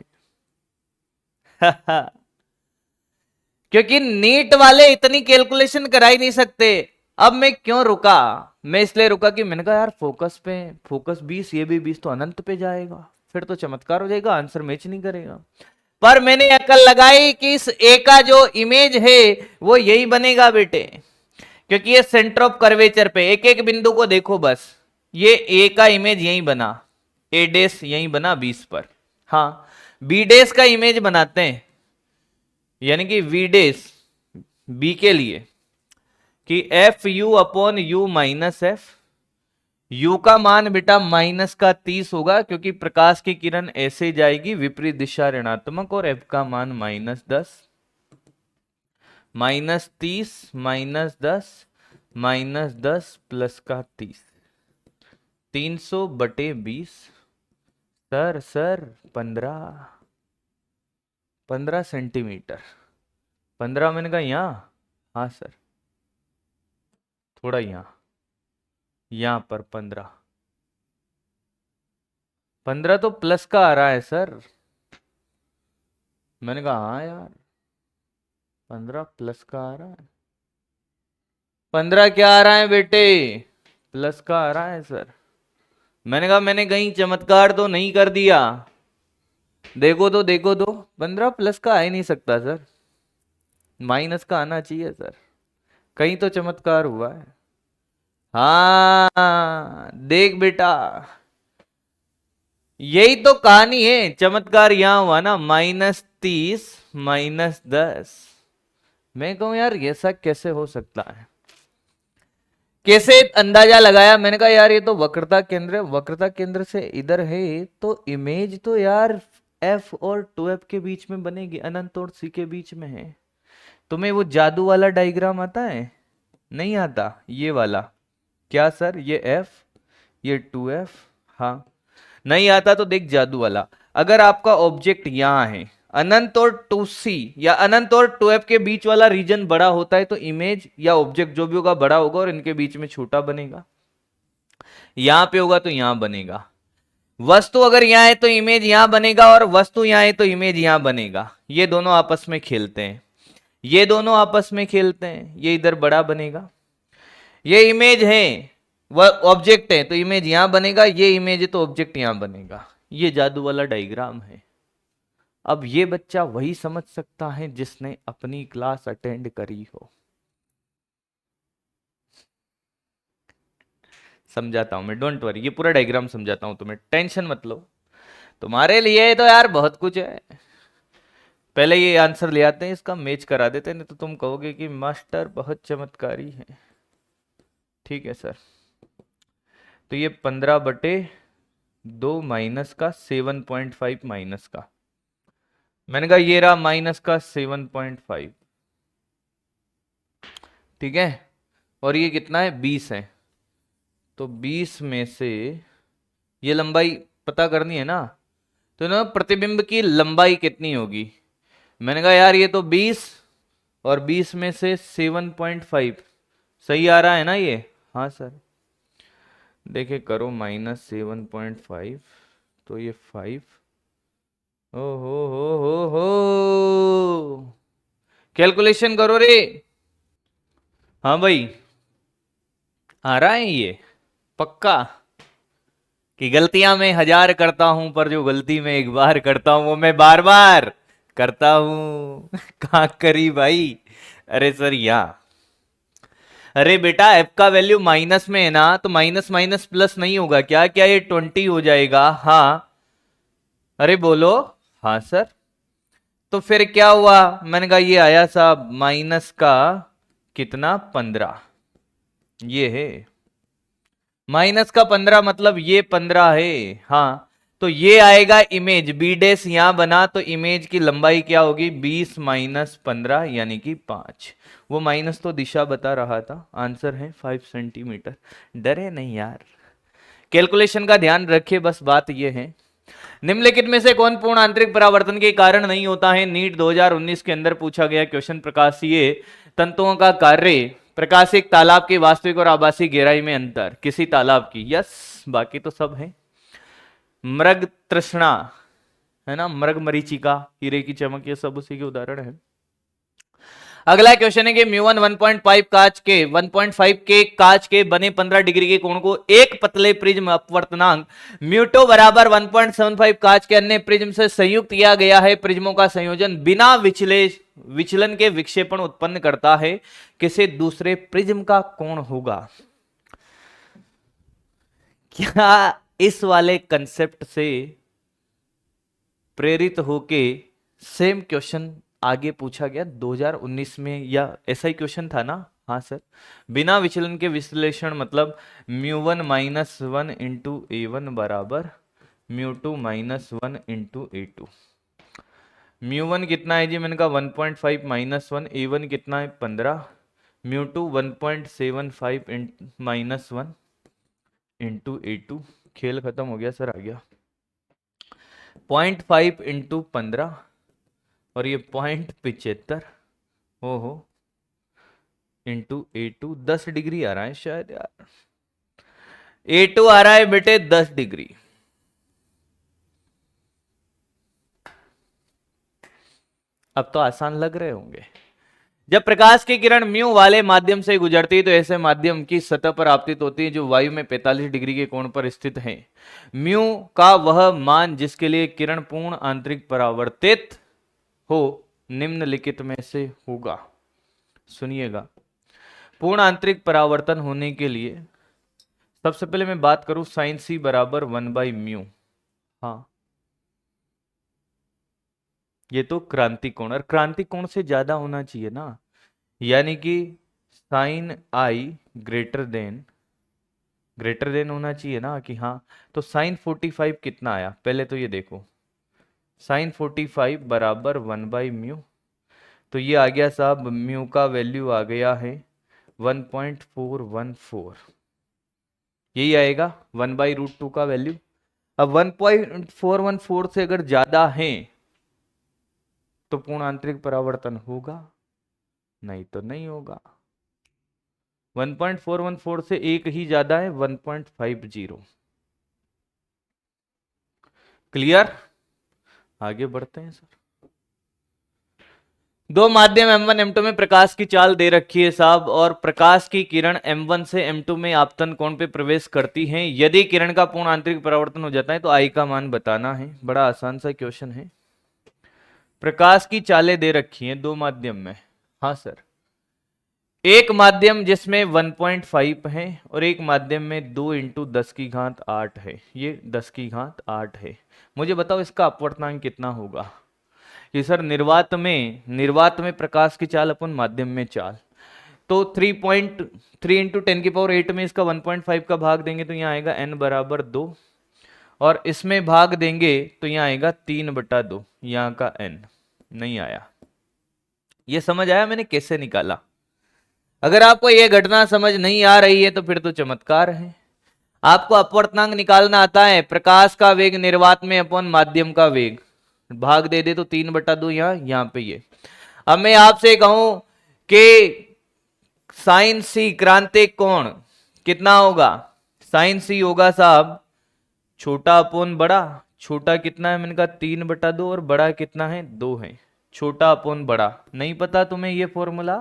क्योंकि नीट वाले इतनी कैलकुलेशन करा ही नहीं सकते। अब मैं क्यों रुका? मैं इसलिए रुका कि मैंने कहा यार फोकस पे, फोकस 20, ये भी 20, तो अनंत पे जाएगा, फिर तो चमत्कार हो जाएगा, आंसर मैच नहीं करेगा। पर मैंने अकल लगाई कि इस ए का जो इमेज है वो यही बनेगा बेटे, क्योंकि ये सेंटर ऑफ कर्वेचर पे एक एक बिंदु को देखो बस, ये ए का इमेज यही बना, ए डेस यही बना 20 पर। हाँ, बी डेस का इमेज बनाते हैं, यानी कि वी डेस बी के लिए कि F you upon you minus F. You का मान बेटा माइनस का 30 होगा, क्योंकि प्रकाश की किरण ऐसे जाएगी विपरीत दिशा ऋणात्मक, और एफ का मान -10, -30 -10 -10 प्लस का 30, 300/20। Sir 15 centimetre. 15 मैंने कहा यहां? हाँ सर, थोड़ा यहां पर 15 तो प्लस का आ रहा है सर। मैंने कहा हाँ यार, 15 प्लस का आ रहा है। 15 क्या आ रहा है बेटे? प्लस का आ रहा है सर। मैंने कहा मैंने कहीं चमत्कार तो नहीं कर दिया? देखो तो 15 प्लस का आ ही नहीं सकता सर, माइनस का आना चाहिए सर, कहीं तो चमत्कार हुआ है। हाँ देख बेटा, यही तो कहानी है, चमत्कार यहां हुआ ना, -30 -10। मैं कहूं यार ऐसा कैसे हो सकता है, कैसे अंदाजा लगाया? मैंने कहा यार ये तो वक्रता केंद्र है, वक्रता केंद्र से इधर है, तो इमेज तो यार F और 2F के बीच में बनेगी, अनंत और C के बीच में है। तुम्हें वो जादू वाला डायग्राम आता है? नहीं आता? ये वाला क्या सर? ये F, ये 2F। हाँ, नहीं आता तो देख जादू वाला, अगर आपका ऑब्जेक्ट यहां है, अनंत और 2C या अनंत और 2F के बीच वाला रीजन बड़ा होता है, तो इमेज या ऑब्जेक्ट जो भी होगा बड़ा होगा और इनके बीच में छोटा बनेगा। यहां पे होगा तो यहां बनेगा। वस्तु अगर यहां है तो इमेज यहां बनेगा, और वस्तु यहां है तो इमेज यहां बनेगा। ये दोनों आपस में खेलते हैं, ये दोनों आपस में खेलते हैं, ये इधर बड़ा बनेगा। ये इमेज है, वह ऑब्जेक्ट है तो इमेज यहां बनेगा, ये इमेज है तो ऑब्जेक्ट यहां बनेगा। ये जादू वाला डायग्राम है। अब ये बच्चा वही समझ सकता है जिसने अपनी क्लास अटेंड करी हो। समझाता हूं मैं, डोंट वरी, ये पूरा डायग्राम समझाता हूं तुम्हें, टेंशन मत लो। तुम्हारे लिए तो यार बहुत कुछ है। पहले ये आंसर ले आते हैं, इसका मैच करा देते हैं, नहीं तो तुम कहोगे कि मास्टर बहुत चमत्कारी है। ठीक है सर। तो ये 15/2 माइनस का 7.5 माइनस का, मैंने कहा ये रहा माइनस का 7.5। ठीक है, और ये कितना है 20 है, तो 20 में से ये लंबाई पता करनी है ना, तो ना प्रतिबिंब की लंबाई कितनी होगी। मैंने कहा यार ये तो 20 और 20 में से 7.5 सही आ रहा है ना ये। हाँ सर। देखे करो -7.5, तो ये 5। ओ हो, कैलकुलेशन करो रे। हाँ भाई, आ रहा है ये पक्का, कि गलतियां मैं 1000 करता हूं पर जो गलती मैं एक बार करता हूं वो मैं बार बार करता हूं। कहाँ करी भाई। अरे सर यहाँ, अरे बेटा एफ का वैल्यू माइनस में है ना, तो माइनस माइनस प्लस नहीं होगा क्या, क्या ये 20 हो जाएगा। हाँ, अरे बोलो। हाँ सर। तो फिर क्या हुआ, मैंने कहा ये आया साहब माइनस का कितना 15, ये है माइनस का 15, मतलब ये 15 है। हाँ, तो ये आएगा इमेज बी डैश यहां बना, तो इमेज की लंबाई क्या होगी 20 माइनस 15 यानी कि 5। वो माइनस तो दिशा बता रहा था, आंसर है 5 सेंटीमीटर। डरे नहीं यार, कैलकुलेशन का ध्यान रखिए, बस बात ये है। निम्नलिखित में से कौन पूर्ण आंतरिक परावर्तन के कारण नहीं होता है। नीट 2019 के अंदर पूछा गया क्वेश्चन। प्रकाशीय तंतुओं का कार्य, प्रकाशिक तालाब की वास्तविक और आभासी गहराई में अंतर, किसी तालाब की, यस, बाकी तो सब है। मृग तृष्णा है ना, मृग मरीचिका, हीरे की चमक, ये सब उसी के उदाहरण है। अगला क्वेश्चन है कि म्यू1 1.5 कांच के 1.5 के कांच के बने 15 डिग्री के कोण को एक पतले प्रिज्म अपवर्तनांक म्यू2 बराबर 1.75 कांच के अन्य प्रिज्म से संयुक्त किया गया है। प्रिज्मों का संयोजन बिना विचलन के विक्षेपण उत्पन्न करता है, किसी दूसरे प्रिज्म का कोण होगा। क्या इस वाले कंसेप्ट से प्रेरित होके सेम क्वेश्चन आगे पूछा गया 2019 में, या ऐसा ही क्वेश्चन था ना। हाँ सर। बिना विचलन के विश्लेषण मतलब म्यू1 -1 इंटू A1 बराबर म्यू2 -1 इंटू A2। म्यू1 कितना है जी, मैंने कहा 1.5 -1, A1 कितना है 15, म्यू2 1.75 -1 इंटू A2। खेल खत्म हो गया सर, आ गया 0.5 इंटू 15 और ये 0.75 हो इंटू A2। 10 डिग्री आ रहा है शायद यार, A2 आ रहा है बेटे 10 डिग्री। अब तो आसान लग रहे होंगे। जब प्रकाश की किरण म्यू वाले माध्यम से गुजरती है तो ऐसे माध्यम की सतह पर आपतित होती है जो वायु में 45 डिग्री के कोण पर स्थित है। म्यू का वह मान जिसके लिए किरण पूर्ण आंतरिक परावर्तित हो निम्नलिखित में से होगा। सुनिएगा, पूर्ण आंतरिक परावर्तन होने के लिए सबसे पहले मैं बात करूं साइन सी बराबर 1/म्यू। हाँ, ये तो क्रांति कोण, और क्रांति कोण से ज्यादा होना चाहिए ना, यानी कि साइन आई ग्रेटर देन होना चाहिए ना, कि हाँ। तो साइन 45 कितना आया, पहले तो ये देखो, साइन 45 बराबर 1/म्यू, तो ये आ गया साहब, म्यू का वैल्यू आ गया है 1.414, यही आएगा 1/√2 का वैल्यू। अब 1.414 से अगर ज्यादा है तो पूर्ण आंतरिक परावर्तन होगा, नहीं तो नहीं होगा। 1.414 से एक ही ज्यादा है 1.50। क्लियर, आगे बढ़ते हैं सर। दो माध्यम M1 M2 में प्रकाश की चाल दे रखी है साहब, और प्रकाश की किरण M1 से M2 में आपतन कोण पे प्रवेश करती हैं। यदि किरण का पूर्ण आंतरिक परावर्तन हो जाता है तो आई का मान बताना है। बड़ा आसान सा क्वेश्चन है। प्रकाश की चालें दे रखी हैं दो माध्यम में। हाँ सर, एक माध्यम जिसमें 1.5 है और एक माध्यम में 2 इंटू 10⁸ है। ये 10⁸ है। मुझे बताओ इसका अपवर्तनांक कितना होगा। कि सर निर्वात में प्रकाश की चाल अपन माध्यम में चाल, तो 3.3 इंटू 10⁸ में इसका 1.5 का भाग देंगे तो यहाँ आएगा n बराबर 2, और इसमें भाग देंगे तो यहाँ आएगा 3/2, यहाँ का n नहीं आया। ये समझ आया मैंने कैसे निकाला। अगर आपको ये घटना समझ नहीं आ रही है तो फिर तो चमत्कार है। आपको अपवर्तनांक निकालना आता है, प्रकाश का वेग निर्वात में अपन माध्यम का वेग, भाग दे दे तो 3/2 यहाँ पे ये। अब मैं आपसे कहूं कि साइन सी क्रांतिक कोण कितना होगा। साइन सी होगा साहब छोटा अपोन बड़ा। छोटा कितना है, मैंने कहा 3/2, और बड़ा कितना है 2 है। छोटा अपोन बड़ा, नहीं पता तुम्हें ये फॉर्मूला?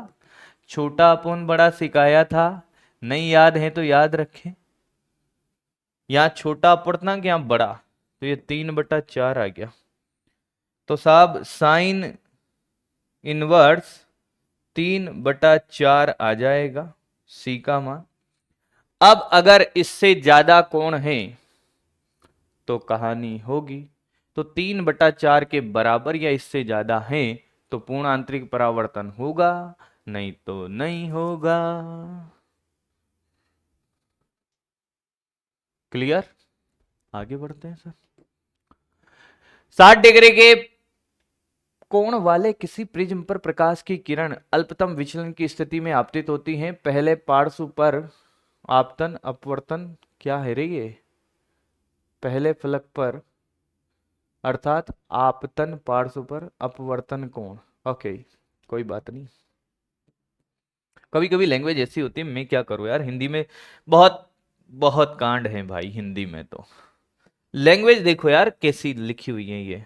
छोटा अपोन बड़ा सिखाया था, नहीं याद है तो याद रखें। यहां छोटा अपवर्तनांक यहां बड़ा, तो ये 3/4 आ गया। तो साहब साइन इनवर्स 3/4 आ जाएगा सी का मान। अब अगर इससे ज्यादा कोण है तो कहानी होगी। तो 3/4 के बराबर या इससे ज्यादा है तो पूर्ण आंतरिक परावर्तन होगा, नहीं तो नहीं होगा। क्लियर? आगे बढ़ते हैं सर। 60 डिग्री के कोण वाले किसी प्रिज्म पर प्रकाश की किरण अल्पतम विचलन की स्थिति में आपतित होती हैं। पहले पार्श्व पर आपतन अपवर्तन क्या है रे ये? पहले फलक पर अर्थात आपतन पार्श्व पर अपवर्तन कोण। ओके, कोई बात नहीं। कभी कभी लैंग्वेज ऐसी होती है, मैं क्या करूं यार, हिंदी में बहुत बहुत कांड है भाई। हिंदी में तो लैंग्वेज देखो यार कैसी लिखी हुई है, ये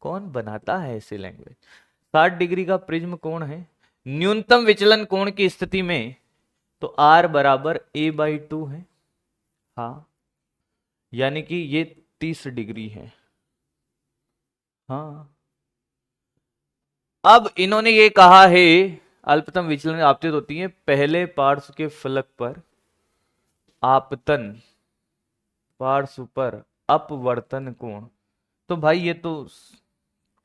कौन बनाता है ऐसी लैंग्वेज। 60 डिग्री का प्रिज्म कोण है, न्यूनतम विचलन कोण की स्थिति में तो R बराबर a/2 है। हाँ, यानी कि ये 30 डिग्री है। हाँ, अब इन्होंने ये कहा है अल्पतम विचलन आपतित होती है पहले पार्श्व के फलक पर आपतन पार्श्व पर अपवर्तन कोण। तो भाई ये तो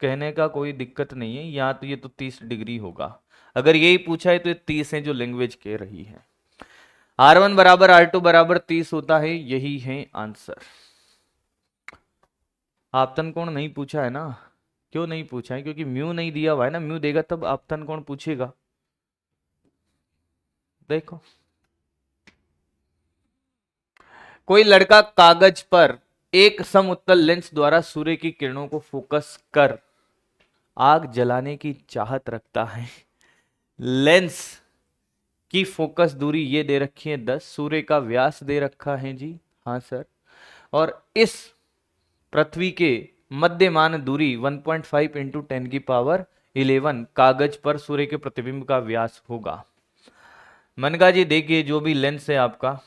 कहने का कोई दिक्कत नहीं है, यहाँ तो ये तो 30 डिग्री होगा। अगर यही पूछा है तो ये 30 है जो लैंग्वेज कह रही है। R1 बराबर R2 बराबर 30 होता है, यही है आंसर। आपतन कोण नहीं पूछा है ना? क्यों नहीं पूछा है? क्योंकि म्यू नहीं दिया हुआ है ना। म्यू देगा तब आपतन कोण पूछेगा। देखो, कोई लड़का कागज पर एक समउत्तल लेंस द्वारा सूर्य की किरणों को फोकस कर आग जलाने की चाहत रखता है। लेंस की फोकस दूरी ये दे रखी है 10, सूर्य का व्यास दे रखा है जी। हाँ सर, और इस पृथ्वी के मध्यमान दूरी 1.5 इंटू 10⁻11 कागज पर सूर्य के प्रतिबिंब का व्यास होगा। मनगा जी देखिए, जो भी लेंस है आपका,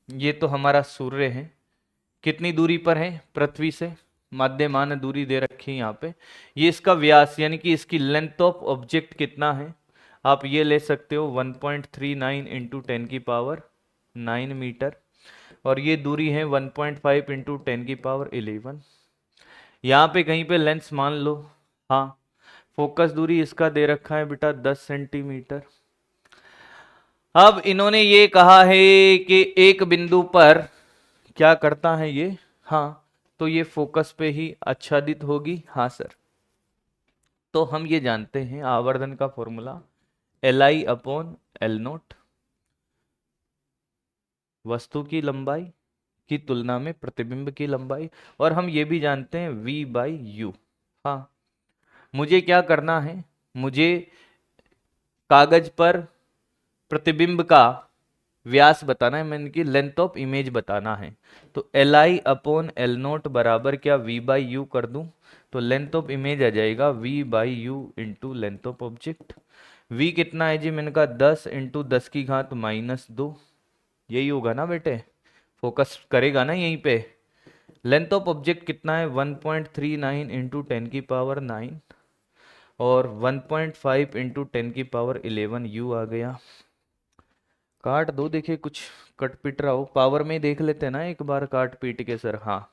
ये तो हमारा सूर्य है। कितनी दूरी पर है पृथ्वी से? मध्यमान दूरी दे रखी है यहाँ पे। ये इसका व्यास यानी कि इसकी लेंथ ऑफ ऑब्जेक्ट कितना है, आप ये ले सकते हो 1.39 इंटू 10⁻9 मीटर, और ये दूरी है 1.5 इंटू 10⁻11। यहाँ पे कहीं पे लेंस मान लो। हाँ, फोकस दूरी इसका दे रखा है बेटा 10 सेंटीमीटर। अब इन्होंने ये कहा है कि एक बिंदु पर क्या करता है ये? हाँ, तो ये फोकस पे ही आच्छादित होगी। हाँ सर, तो हम ये जानते हैं आवर्धन का फॉर्मूला Li/L0, वस्तु की लंबाई की तुलना में प्रतिबिंब की लंबाई, और हम ये भी जानते हैं V/U। हाँ, मुझे क्या करना है, मुझे कागज पर प्रतिबिंब का व्यास बताना है, मैंने की लेंथ ऑफ इमेज बताना है। तो L I upon L note बराबर क्या वी बाई यू कर दूं, तो लेंथ ऑफ इमेज आ जाएगा v by u into length of object. V कितना है जी, मैंने कहा 10 इंटू 10 की घात -2, यही होगा ना बेटे, फोकस करेगा ना यहीं पे। लेंथ ऑफ ऑब्जेक्ट कितना है 1.39 इंटू 10 की पावर 9 और 1.5 इंटू 10 की पावर 11 यू आ गया। काट दो, देखिए कुछ कट पिट रहा हो, पावर में ही देख लेते हैं ना एक बार काट पीट के सर। हाँ,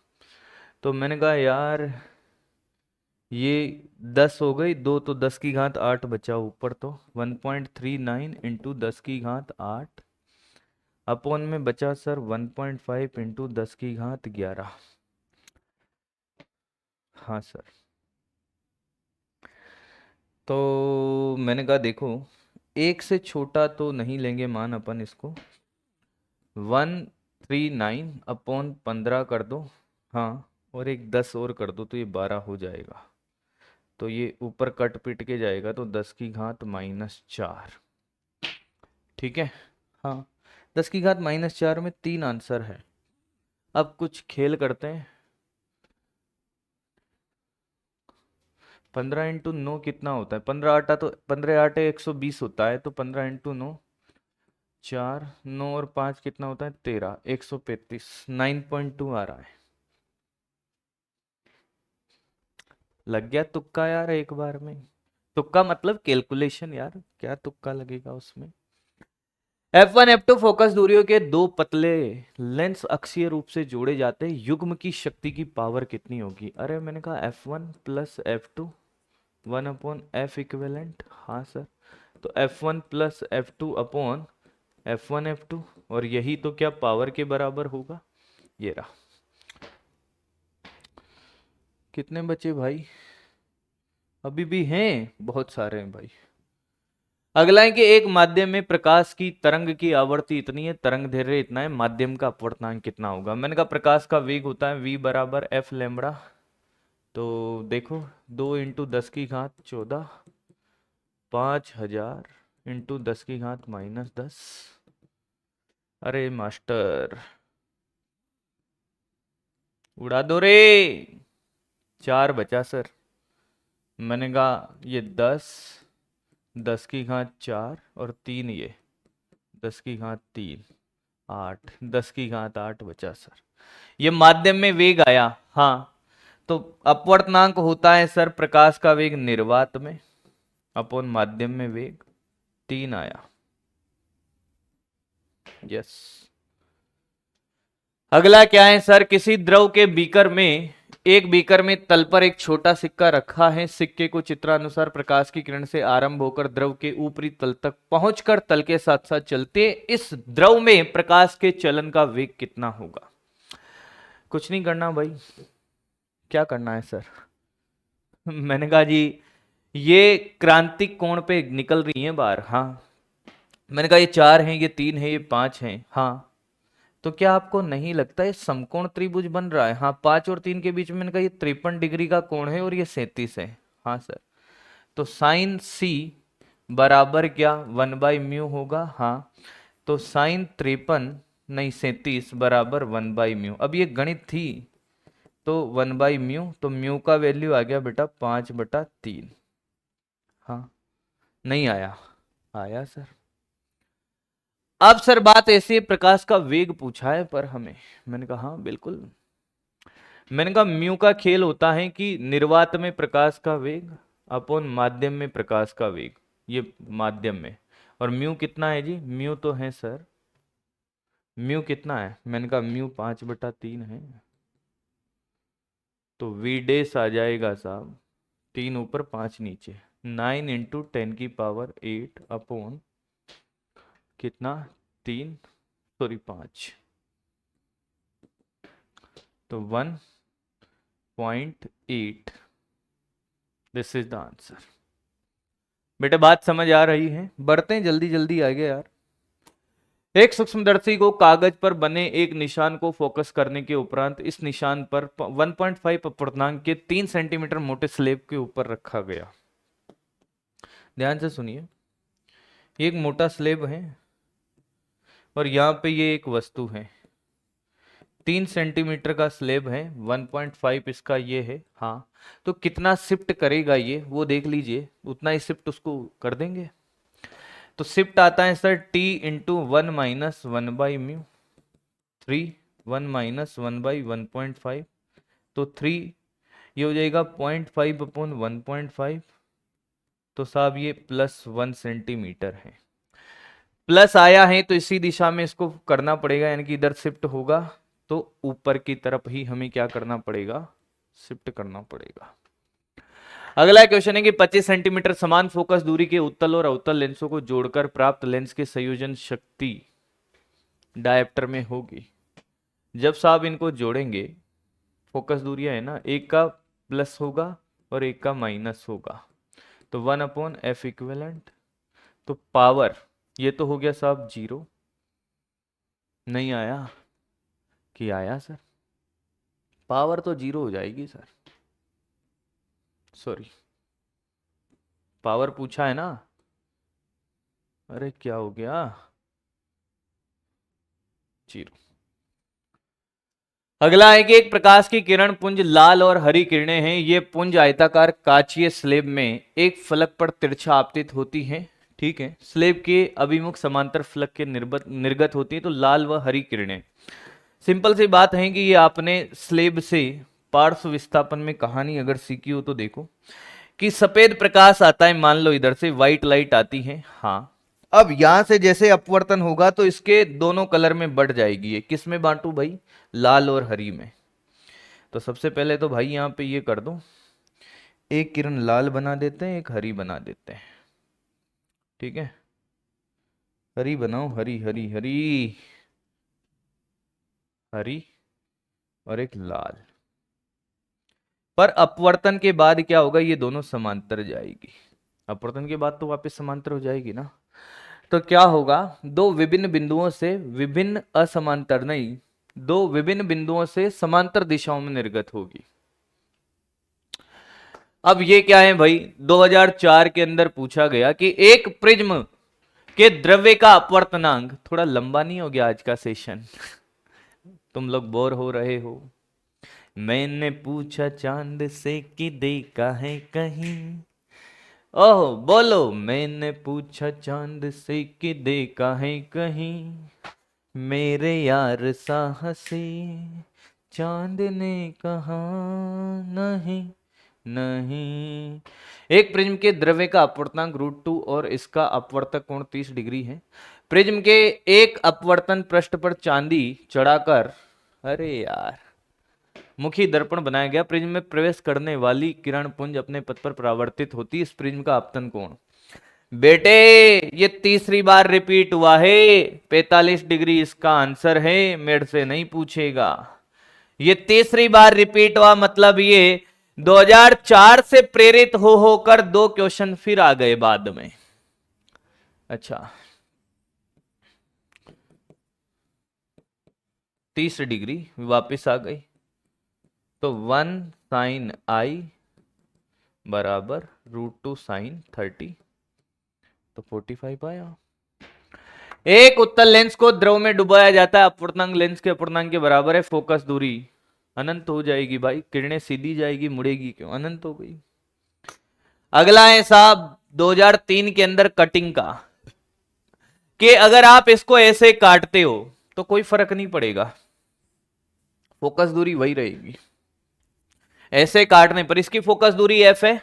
तो मैंने कहा यार ये 10 हो गई, दो तो 10 की घात 8 बचा ऊपर, तो 1.39 इंटू 10 की घात 8 अपॉन में बचा सर 1.5 इंटू 10 की घात 11। हाँ सर, तो मैंने कहा देखो एक से छोटा तो नहीं लेंगे मान अपन इसको, 139 अपॉन 15 कर दो, हाँ, और एक 10 और कर दो तो ये 12 हो जाएगा। तो ये ऊपर कट पिट के जाएगा तो 10 की घात -4, ठीक है। हाँ, 10 की घात -4 में 3 आंसर है। अब कुछ खेल करते हैं। 15 इंटू 9 कितना होता है, 15 आटा तो 15 आटे 120 होता है, तो 15 इंटू 9 4, 9 और 5 कितना होता है 13, 135, 9.2 आ रहा है। लग गया तुक्का यार एक बार में। तुक्का मतलब कैलकुलेशन यार, क्या तुक्का लगेगा उसमें। F1 F2 फोकस दूरियों के दो पतले लेंस अक्षीय रूप से जोड़े जाते हैं, युग्म की शक्ति की पावर कितनी होगी। अरे मैंने कहा F1 plus F2 1 upon F equivalent, हाँ सर, तो F1 plus F2 upon F1 F2, और यही तो क्या पावर के बराबर होगा, ये रहा। कितने बचे भाई, अभी भी हैं, बहुत सारे हैं भाई। अगला है कि एक माध्यम में प्रकाश की तरंग की आवृत्ति इतनी है, तरंग दैर्ध्य इतना है, माध्यम का अपवर्तनांक कितना होगा। मैंने कहा प्रकाश का वेग होता है v बराबर एफ लैम्बडा, तो देखो 2 इंटू 10 की घात 14, 5000 इंटू 10 की घात -10। अरे मास्टर उड़ा दो रे, 4 बचा सर। मैंने कहा ये 10, 10 की घात 4 और 3, ये 10 की घात 3, 8, 10 की घात 8 बचा सर। ये माध्यम में वेग आया, हाँ, तो अपवर्तनांक होता है सर प्रकाश का वेग निर्वात में अपॉन माध्यम में वेग, 3 आया, यस। अगला क्या है सर, किसी द्रव के बीकर में, एक बीकर में तल पर एक छोटा सिक्का रखा है, सिक्के को चित्रानुसार प्रकाश की किरण से आरंभ होकर द्रव के ऊपरी तल तक पहुंचकर तल के साथ साथ चलते, इस द्रव में प्रकाश के चलन का वेग कितना होगा। कुछ नहीं करना भाई, क्या करना है सर मैंने कहा जी ये क्रांतिक कोण पे निकल रही है बाहर, हाँ। मैंने कहा ये 4 हैं, ये 3 है, ये 5 हैं, हाँ। तो क्या आपको नहीं लगता ये समकोण त्रिभुज बन रहा है, हाँ, 5 और 3 के बीच में मैंने कहा ये 53 डिग्री का कोण है और ये 37 है, हाँ सर। तो साइन सी बराबर क्या 1/म्यू होगा, हाँ। तो साइन 53 नहीं 37 बराबर 1/म्यू। अब ये गणित थी तो 1/म्यू, तो म्यू का वैल्यू आ गया बेटा 5/3, हाँ। नहीं आया, आया सर। अब सर बात ऐसी है, प्रकाश का वेग पूछा है पर हमें, मैंने कहा हाँ बिल्कुल। मैंने कहा म्यू का खेल होता है कि निर्वात में प्रकाश का वेग अपॉन माध्यम में प्रकाश का वेग, ये माध्यम में, और म्यू कितना है जी, म्यू तो है सर, म्यू कितना है, मैंने कहा म्यू 5/3 है, तो वी डेस आ जाएगा साहब 3 ऊपर 5 नीचे, 9 इंटू 10 की पावर 8 अपॉन कितना 3, सॉरी 5, तो 1.8, दिस इज द आंसर। बेटा बात समझ आ रही है, बढ़ते हैं जल्दी जल्दी आगे यार। एक सूक्ष्मदर्शी को कागज पर बने एक निशान को फोकस करने के उपरांत इस निशान पर 1.5 अपवर्तनांक के 3 सेंटीमीटर मोटे स्लेब के ऊपर रखा गया। ध्यान से सुनिए, एक मोटा स्लेब है और यहाँ पे ये एक वस्तु है, 3 सेंटीमीटर का स्लेब है, 1.5 इसका ये है। हाँ, तो कितना शिफ्ट करेगा ये वो देख लीजिए, उतना ही शिफ्ट उसको कर देंगे। तो शिफ्ट आता है सर t इंटू 1 - 1/μ, 3, 1 - 1/1.5, तो 3, ये हो जाएगा 0.5/1.5, तो साहब ये +1 सेंटीमीटर है। प्लस आया है तो इसी दिशा में इसको करना पड़ेगा, यानी कि इधर शिफ्ट होगा तो ऊपर की तरफ ही हमें क्या करना पड़ेगा, शिफ्ट करना पड़ेगा। अगला क्वेश्चन है कि 25 सेंटीमीटर समान फोकस दूरी के उत्तल और अवतल लेंसों को जोड़कर प्राप्त लेंस के संयोजन शक्ति डायप्टर में होगी। जब साहब इनको जोड़ेंगे, फोकस दूरियां है ना, एक का प्लस होगा और एक का माइनस होगा, तो 1/f इक्विवेलेंट, तो पावर ये तो हो गया साहब 0, नहीं आया कि आया सर, पावर तो 0 हो जाएगी सर, सॉरी पावर पूछा है ना, अरे क्या हो गया, 0। अगला है कि एक प्रकाश की किरण पुंज लाल और हरी किरणें हैं, ये पुंज आयताकार कांचीय स्लेब में एक फलक पर तिरछा आपतित होती हैं। ठीक है, स्लेब के अभिमुख समांतर फलक के निर्गत होती है, तो लाल व हरी किरणें। सिंपल सी बात है कि ये आपने स्लेब से पार्श्व विस्थापन में कहानी अगर सीखी हो तो देखो कि सफेद प्रकाश आता है, मान लो इधर से व्हाइट लाइट आती है। हाँ, अब यहां से जैसे अपवर्तन होगा तो इसके दोनों कलर में बढ़ जाएगी, ये किस में बांटू भाई, लाल और हरी में। तो सबसे पहले तो भाई यहां पे ये कर दो, एक किरण लाल बना देते हैं, एक हरी बना देते हैं। ठीक है, हरी बनाओ, हरी हरी हरी हरी और एक लाल। पर अपवर्तन के बाद क्या होगा, ये दोनों समांतर जाएगी, अपवर्तन के बाद तो वापस समांतर हो जाएगी ना। तो क्या होगा, दो विभिन्न बिंदुओं से विभिन्न असमांतर नहीं, दो विभिन्न बिंदुओं से समांतर दिशाओं में निर्गत होगी। अब ये क्या है भाई, 2004 के अंदर पूछा गया कि एक प्रिज्म के द्रव्य का अपवर्तनांक, थोड़ा लंबा नहीं हो गया आज का सेशन तुम लोग बोर हो रहे हो। मैंने पूछा चांद से कि देखा है कहीं, ओह बोलो, मैंने पूछा चांद से कि देखा है कहीं, मेरे यार साहसी चांद ने कहा नहीं नहीं। एक प्रिज्म के द्रव्य का अपवर्तनांक √2 और इसका अपवर्तक कोण 30 डिग्री है। प्रिज्म के एक अपवर्तन पृष्ठ पर चांदी चढ़ाकर, अरे यार, मुखी दर्पण बनाया गया। प्रिज्म में प्रवेश करने वाली किरण पुंज अपने पथ पर परावर्तित होती। इस प्रिज्म का आपतन कोण, बेटे ये तीसरी बार रिपीट हुआ है, 45 डिग्री इसका आंसर है, मेरे से नहीं पूछेगा। ये तीसरी बार रिपीट हुआ, मतलब ये 2004 से प्रेरित हो होकर दो क्वेश्चन फिर आ गए बाद में। अच्छा, 30 डिग्री वापस आ गई, तो 1 sin I बराबर √2 sin 30, तो 45 आया। एक उत्तल लेंस को द्रव में डुबाया जाता है, अपवर्तनांक लेंस के अपवर्तनांक के बराबर है। फोकस दूरी अनंत हो जाएगी भाई, किरणें सीधी जाएगी, मुड़ेगी क्यों, अनंत हो गई। अगला है साहब 2003 के अंदर कटिंग का, कि अगर आप इसको ऐसे काटते हो तो कोई फर्क नहीं पड़ेगा, फोकस दूरी वही रहेगी। ऐसे काटने पर इसकी फोकस दूरी f है,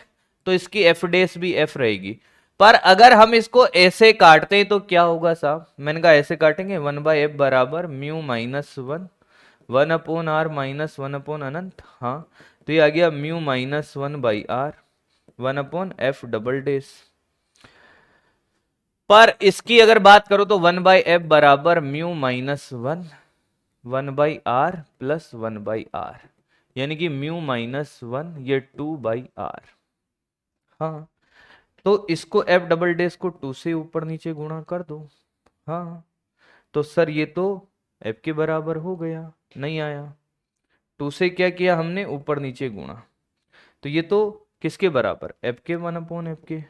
तो इसकी f डैश भी f रहेगी। पर अगर हम इसको ऐसे काटते हैं तो क्या होगा साहब, मैंने कहा ऐसे काटेंगे, 1/f बराबर म्यू -1, 1/r -1 अनंत। हाँ, तो ये आ गया mu -1/r 1/f double dash. पर इसकी अगर बात करो तो 1/f बराबर म्यू -1 1/r प्लस 1/r, यानी कि म्यू -1 ये 2/r। हाँ, तो इसको f डबल डैश को 2 से ऊपर नीचे गुणा कर दो। हाँ, तो सर ये तो f के बराबर हो गया, नहीं आया, 2 से क्या किया हमने, ऊपर नीचे गुणा, तो ये तो किसके बराबर, f के 1/f के,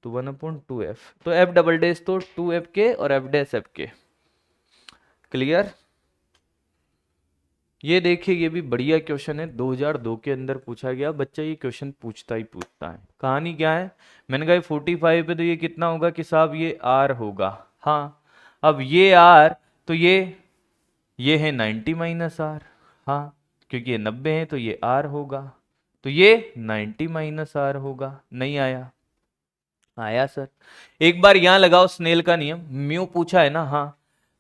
तो 1/2f, तो f डबल डैश तो 2f के और f डैश f के। क्लियर। ये देखिए, ये भी बढ़िया क्वेश्चन है, 2002 के अंदर पूछा गया। बच्चा ये क्वेश्चन पूछता ही पूछता है। कहानी क्या है, मैंने कहा 45 पे तो ये कितना होगा कि साहब ये r होगा। हाँ, अब ये r, तो ये है 90 माइनस आर। हाँ, क्योंकि ये 90 है तो ये r होगा, तो ये 90 माइनस आर होगा। नहीं आया? आया सर। एक बार यहां लगाओ स्नेल का नियम, म्यू पूछा है ना, हाँ,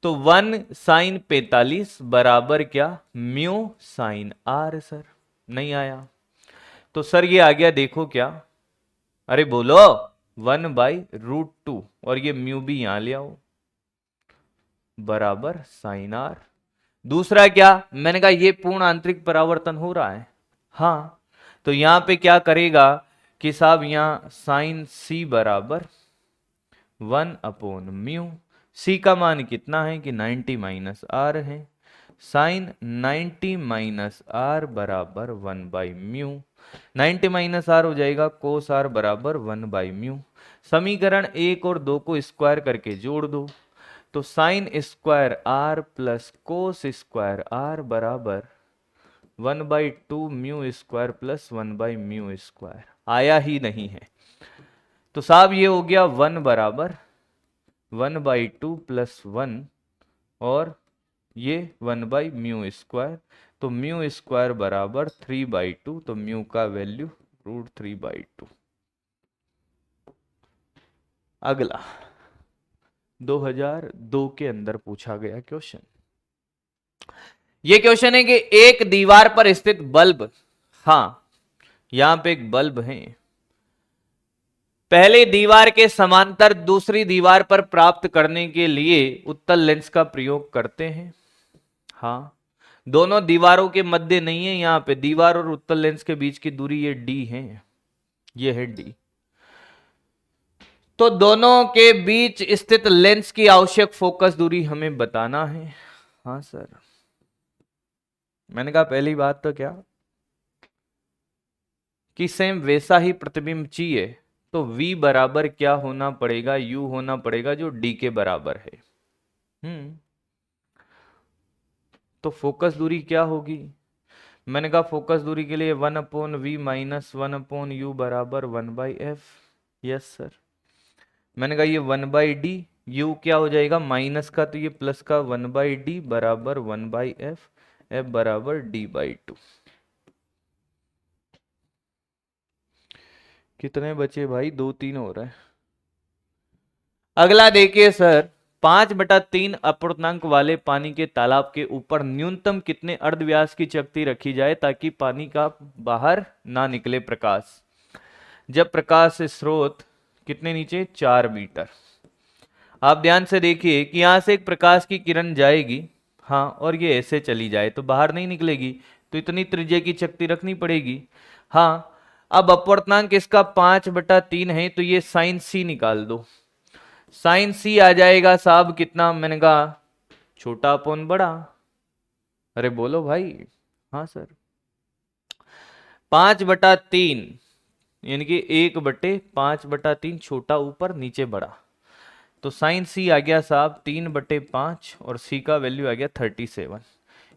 तो 1 sin 45 बराबर क्या, म्यू साइन आर सर। नहीं आया? तो सर ये आ गया, देखो क्या, अरे बोलो, 1/√2, और ये म्यू भी यहां ले आओ, बराबर साइन आर। दूसरा क्या, मैंने कहा ये पूर्ण आंतरिक परावर्तन हो रहा है। हाँ, तो यहां पे क्या करेगा कि साहब यहां साइन सी बराबर 1/म्यू। सी का मान कितना है कि 90 माइनस आर है। साइन 90 माइनस आर बराबर 1/म्यू। 90 माइनस आर हो जाएगा कोस आर बराबर 1/म्यू। समीकरण 1 और 2 को स्क्वायर करके जोड़ दो, तो sine square r plus cos square r बराबर 1/2 mu square plus mu square. आया ही नहीं है, तो साहब ये हो गया 1 बराबर 1/2 प्लस 1, और ये 1/म्यू स्क्वायर, तो म्यू स्क्वायर बराबर 3/2, तो म्यू का वैल्यू √3/2। अगला 2002 के अंदर पूछा गया क्वेश्चन। ये क्वेश्चन है कि एक दीवार पर स्थित बल्ब, हाँ यहां पे एक बल्ब है, पहले दीवार के समांतर दूसरी दीवार पर प्राप्त करने के लिए उत्तल लेंस का प्रयोग करते हैं। हाँ, दोनों दीवारों के मध्य नहीं है, यहां पे दीवार और उत्तल लेंस के बीच की दूरी ये d है, ये है d। तो दोनों के बीच स्थित लेंस की आवश्यक फोकस दूरी हमें बताना है। हाँ सर, मैंने कहा पहली बात तो क्या कि सेम वैसा ही प्रतिबिंब चाहिए, तो v बराबर क्या होना पड़ेगा, u होना पड़ेगा जो d के बराबर है। तो फोकस दूरी क्या होगी, मैंने कहा फोकस दूरी के लिए 1/v माइनस 1/u बराबर 1/f। Yes sir. मैंने कहा ये 1/d, u क्या हो जाएगा माइनस का, तो ये प्लस का 1/d बराबर 1/f, f बराबर d/2। कितने बचे भाई, 2-3 हो रहा है। अगला देखिए सर, 5/3 अपूर्णांक वाले पानी के तालाब के ऊपर न्यूनतम कितने अर्धव्यास की चकती रखी जाए ताकि पानी का बाहर ना निकले प्रकाश, जब प्रकाश स्रोत कितने नीचे, 4 मीटर। आप ध्यान से देखिए कि यहां से एक प्रकाश की किरण जाएगी, हाँ, और ये ऐसे चली जाए तो बाहर नहीं निकलेगी, तो इतनी त्रिज्या की चकती रखनी पड़ेगी। हाँ, अब अपवर्तनांक इसका 5/3 है, तो ये साइन सी निकाल दो। साइन सी आ जाएगा साहब कितना, मैंने कहा छोटा अपॉन बड़ा। अरे बोलो भाई। हाँ सर, 5/3 यानी कि 1/5/3, छोटा ऊपर नीचे बड़ा, तो साइन सी आ गया साहब 3/5, और सी का वैल्यू आ गया 37।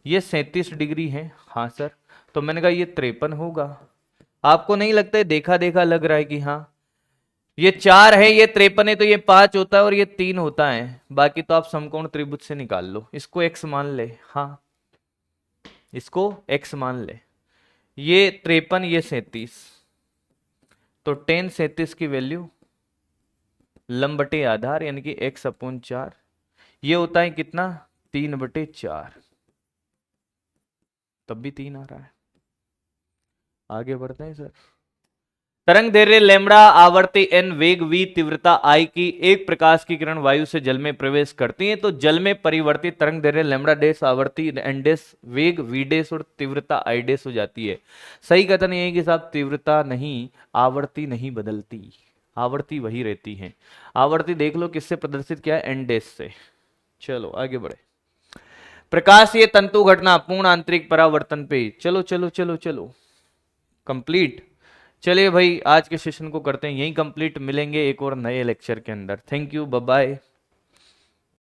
ये 37 डिग्री है। हाँ सर, तो मैंने कहा ये 53 होगा। आपको नहीं लगता है, देखा देखा लग रहा है कि हाँ ये 4 है, ये 53 है, तो ये 5 होता है और ये 3 होता है। बाकी तो आप समकोण त्रिभुज से निकाल लो, इसको x मान ले। हाँ, इसको x मान ले, ये 53, ये 37, तो tan 37 की वैल्यू लंब बटे आधार यानी कि x/4, ये होता है कितना, 3/4, तब भी 3 आ रहा है। आगे बढ़ते हैं सर। तरंग दैर्घ्य लैम्ब्डा, आवर्ती n, वेग v, तीव्रता I की एक प्रकाश की किरण वायु से जल में प्रवेश करती है, तो जल में परिवर्तित तरंग दैर्घ्य लैम्ब्डा डैश, आवर्ती n डैश, वेग v डैश और तीव्रता I डैश हो जाती है। सही कथन ये है कि साहब तीव्रता नहीं, आवर्ती नहीं बदलती, आवर्ती वही रहती है। आवर्ती देख लो किससे प्रदर्शित किया है, n डैश से। चलो आगे बढ़े। प्रकाशीय तंतु घटना पूर्ण आंतरिक परावर्तन पे, चलो चलो चलो चलो कंप्लीट। चलिए भाई, आज के सेशन को करते हैं यहीं कंप्लीट, मिलेंगे एक और नए लेक्चर के अंदर। Thank you, bye bye.